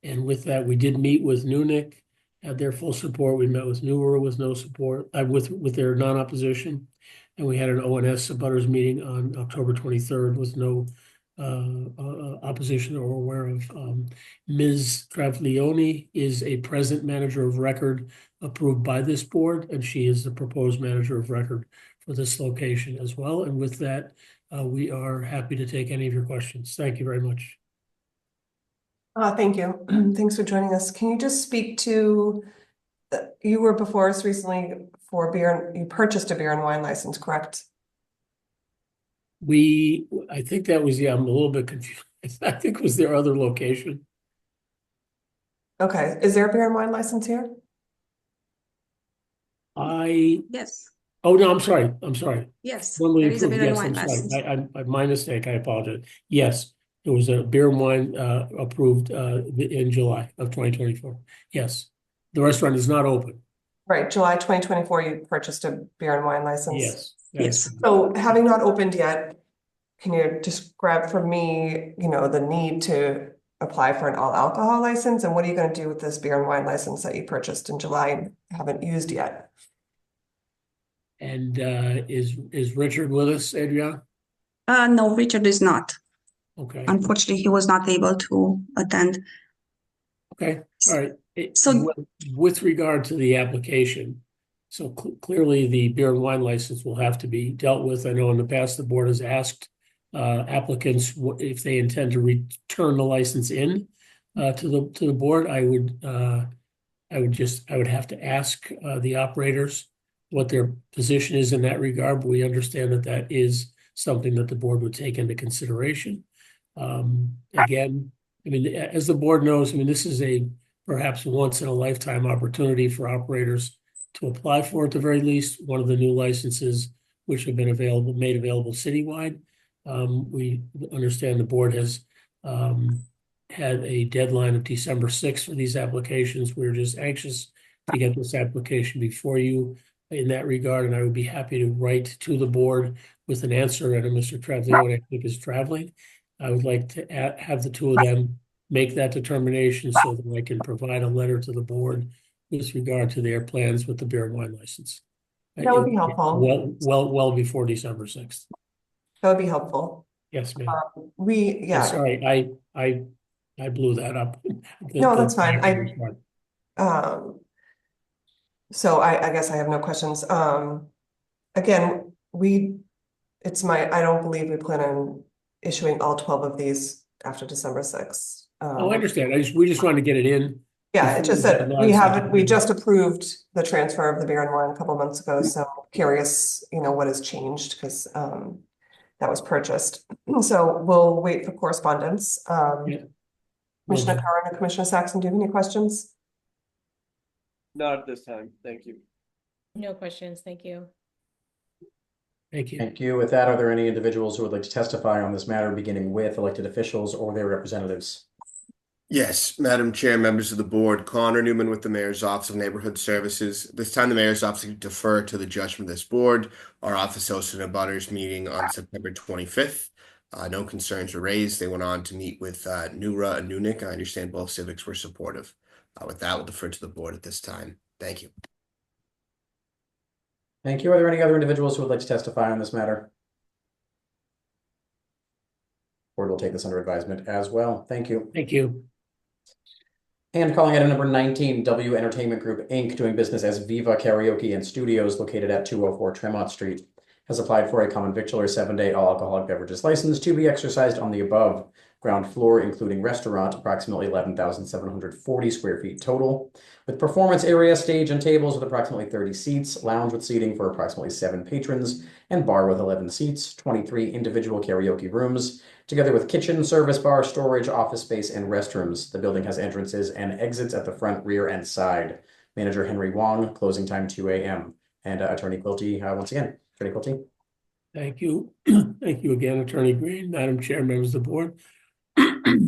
[SPEAKER 10] And with that, we did meet with Nunick, had their full support. We met with Newer with no support, with their non-opposition. And we had an ONS abutters meeting on October 23rd with no opposition or aware of. Ms. Travaglioni is a present manager of record approved by this board, and she is the proposed manager of record for this location as well. And with that, we are happy to take any of your questions. Thank you very much.
[SPEAKER 3] Thank you. Thanks for joining us. Can you just speak to, you were before us recently for beer, you purchased a beer and wine license, correct?
[SPEAKER 10] I think that was, yeah, I'm a little bit confused. I think it was their other location.
[SPEAKER 3] Okay, is there a beer and wine license here?
[SPEAKER 12] Yes,
[SPEAKER 10] Oh, no, I'm sorry.
[SPEAKER 12] yes,
[SPEAKER 10] When we
[SPEAKER 12] there is a
[SPEAKER 10] approved,
[SPEAKER 12] beer and
[SPEAKER 10] yes,
[SPEAKER 12] wine
[SPEAKER 10] I'm
[SPEAKER 12] license.
[SPEAKER 10] sorry. My mistake. I apologize. Yes, there was a beer and wine approved in July of 2024. Yes, the restaurant is not open.
[SPEAKER 3] Right, July 2024, you purchased a beer and wine license.
[SPEAKER 10] Yes, that is correct.
[SPEAKER 3] So having not opened yet, can you describe for me, the need to apply for an all alcohol license? And what are you going to do with this beer and wine license that you purchased in July and haven't used yet?
[SPEAKER 10] And is Richard with us, Adriana?
[SPEAKER 12] No, Richard is not.
[SPEAKER 10] Okay.
[SPEAKER 12] Unfortunately, he was not able to attend.
[SPEAKER 10] Okay, all right.
[SPEAKER 12] So-
[SPEAKER 10] With regard to the application, so clearly the beer and wine license will have to be dealt with. I know in the past, the board has asked applicants if they intend to return the license in to the board. I would have to ask the operators what their position is in that regard, but we understand that that is something that the board would take into consideration. Again, I mean, as the board knows, I mean, this is a perhaps once in a lifetime opportunity for operators to apply for at the very least one of the new licenses which have been made available citywide. We understand the board has had a deadline of December 6th for these applications. We're just anxious to get this application before you in that regard, and I would be happy to write to the board with an answer. And Mr. Travaglioni, I think, is traveling. I would like to have the two of them make that determination so that I can provide a letter to the board with regard to their plans with the beer and wine license.
[SPEAKER 3] That would be helpful.
[SPEAKER 10] Well before December 6th.
[SPEAKER 3] That would be helpful.
[SPEAKER 10] Yes, ma'am. Sorry, I blew that up.
[SPEAKER 3] No, that's fine. So I guess I have no questions. Again, I don't believe we plan on issuing all 12 of these after December 6th.
[SPEAKER 10] I understand. We just wanted to get it in.
[SPEAKER 3] Yeah, it's just that we just approved the transfer of the beer and wine a couple months ago. So curious, what has changed because that was purchased. So we'll wait for correspondence. Commissioner Curran and Commissioner Saxon, do you have any questions?
[SPEAKER 2] Not at this time. Thank you.
[SPEAKER 5] No questions. Thank you.
[SPEAKER 10] Thank you.
[SPEAKER 1] Thank you. With that, are there any individuals who would like to testify on this matter, beginning with elected officials or their representatives?
[SPEAKER 6] Yes, Madam Chair, members of the board, Connor Newman with the Mayor's Office of Neighborhood Services. This time, the Mayor's Office will defer to the judgment of this board. Our office hosted a butters meeting on September 25th. No concerns were raised. They went on to meet with Nura and Nunik. I understand both civics were supportive. With that, we'll defer to the board at this time. Thank you.
[SPEAKER 1] Thank you. Are there any other individuals who would like to testify on this matter? Board will take this under advisement as well. Thank you.
[SPEAKER 10] Thank you.
[SPEAKER 1] And calling item number 19, W Entertainment Group, Inc., doing business as Viva Karaoke and Studios located at 204 Tremont Street, has applied for a common victualler 7-day all alcoholic beverages license to be exercised on the above ground floor, including restaurant, approximately 11,740 square feet total, with performance area, stage, and tables with approximately 30 seats, lounge with seating for approximately 7 patrons, and bar with 11 seats, 23 individual karaoke rooms, together with kitchen, service bar, storage, office space, and restrooms. The building has entrances and exits at the front, rear, and side. Manager Henry Wong, closing time 2 a.m. And Attorney Quilty, once again. Attorney Quilty.
[SPEAKER 10] Thank you. Thank you again, Attorney Green, Madam Chair, members of the board.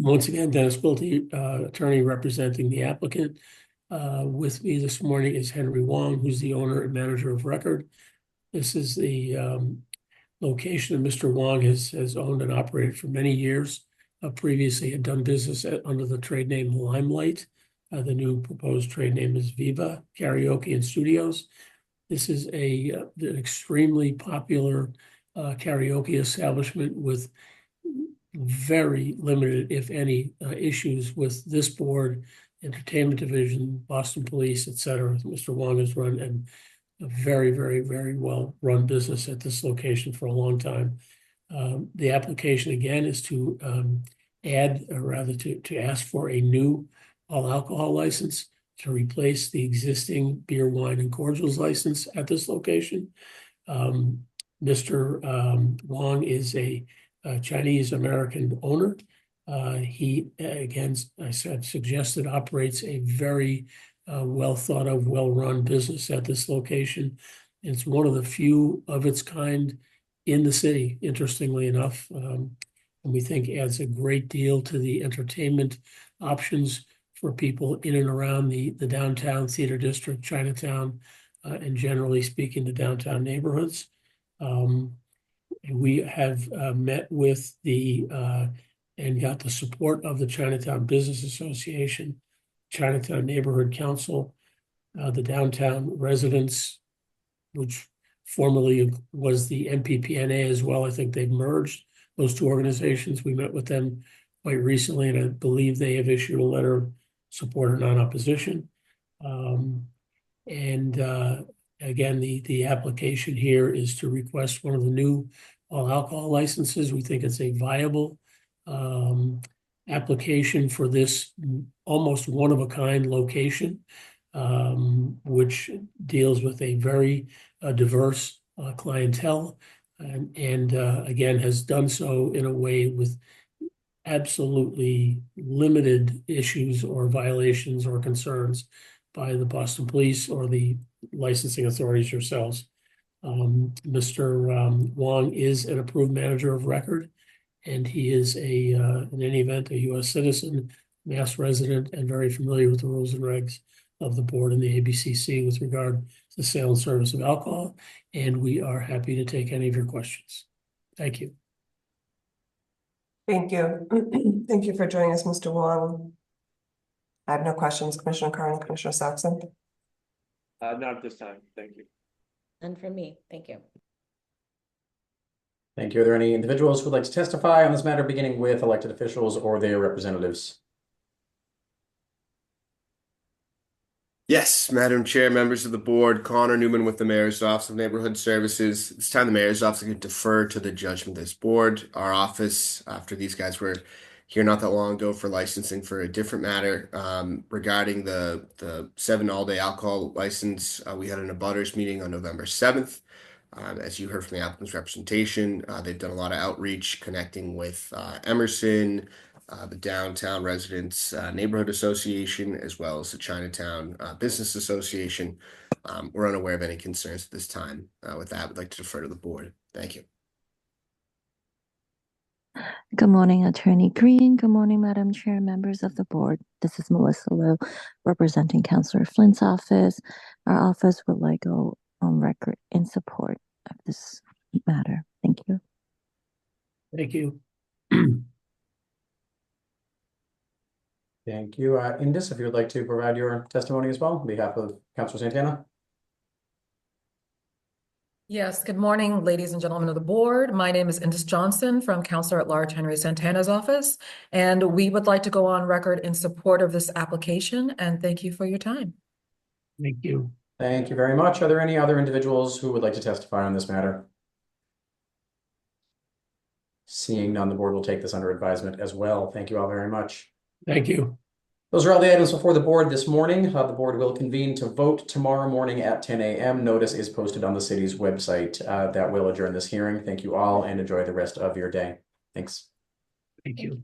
[SPEAKER 10] Once again, Dennis Quilty, attorney representing the applicant. With me this morning is Henry Wong, who's the owner and manager of record. This is the location that Mr. Wong has owned and operated for many years. Previously had done business under the trade name Limelight. The new proposed trade name is Viva Karaoke and Studios. This is an extremely popular karaoke establishment with very limited, if any, issues with this board, entertainment division, Boston Police, et cetera. Mr. Wong has run and a very, very, very well-run business at this location for a long time. The application again is to add, or rather to ask for a new all alcohol license to replace the existing beer, wine, and cordials license at this location. Mr. Wong is a Chinese American owner. He, again, I said, suggested operates a very well thought of, well-run business at this location. It's one of the few of its kind in the city, interestingly enough. And we think adds a great deal to the entertainment options for people in and around the downtown theater district, Chinatown, and generally speaking, the downtown neighborhoods. We have met with and got the support of the Chinatown Business Association, Chinatown Neighborhood Council, the downtown residents, which formerly was the MPPNA as well. I think they've merged those two organizations. We met with them quite recently, and I believe they have issued a letter of support or non-opposition. Again, the application here is to request one of the new all alcohol licenses. We think it's a viable application for this almost one of a kind location, which deals with a very diverse clientele, and again has done so in a way with absolutely limited issues or violations or concerns by the Boston Police or the licensing authorities yourselves. Mr. Wong is an approved manager of record, and he is in any event, a U.S. citizen, Mass resident, and very familiar with the rules and regs of the board and the ABCC with regard to the sale and service of alcohol. And we are happy to take any of your questions. Thank you.
[SPEAKER 3] Thank you. Thank you for joining us, Mr. Wong. I have no questions. Commissioner Carn, Commissioner Saxon.
[SPEAKER 2] Not at this time. Thank you.
[SPEAKER 5] And from me, thank you.
[SPEAKER 1] Thank you. Are there any individuals who would like to testify on this matter, beginning with elected officials or their representatives?
[SPEAKER 6] Yes, Madam Chair, members of the board, Connor Newman with the Mayor's Office of Neighborhood Services. This time the Mayor's Office can defer to the judgment of this board. Our office, after these guys were here not that long ago for licensing for a different matter, regarding the 7 all-day alcohol license, we had an abutters meeting on November 7th. As you heard from the applicant's representation, they've done a lot of outreach connecting with Emerson, the Downtown Residents Neighborhood Association, as well as the Chinatown Business Association. We're unaware of any concerns at this time. With that, we'd like to defer to the board. Thank you.
[SPEAKER 20] Good morning, Attorney Green. Good morning, Madam Chair, members of the board. This is Melissa Lowe, representing Councillor Flint's office. Our office would like to go on record in support of this matter. Thank you.
[SPEAKER 10] Thank you.
[SPEAKER 1] Thank you. Indus, if you would like to provide your testimony as well on behalf of Councilor Santana.
[SPEAKER 11] Yes, good morning, ladies and gentlemen of the board. My name is Indus Johnson from Councilor at Large Henry Santana's office, and we would like to go on record in support of this application, and thank you for your time.
[SPEAKER 10] Thank you.
[SPEAKER 1] Thank you very much. Are there any other individuals who would like to testify on this matter? Seeing none, the board will take this under advisement as well. Thank you all very much.
[SPEAKER 10] Thank you.
[SPEAKER 1] Those are all the items before the board this morning. The board will convene to vote tomorrow morning at 10 a.m. Notice is posted on the city's website. That will adjourn this hearing. Thank you all and enjoy the rest of your day. Thanks.
[SPEAKER 10] Thank you.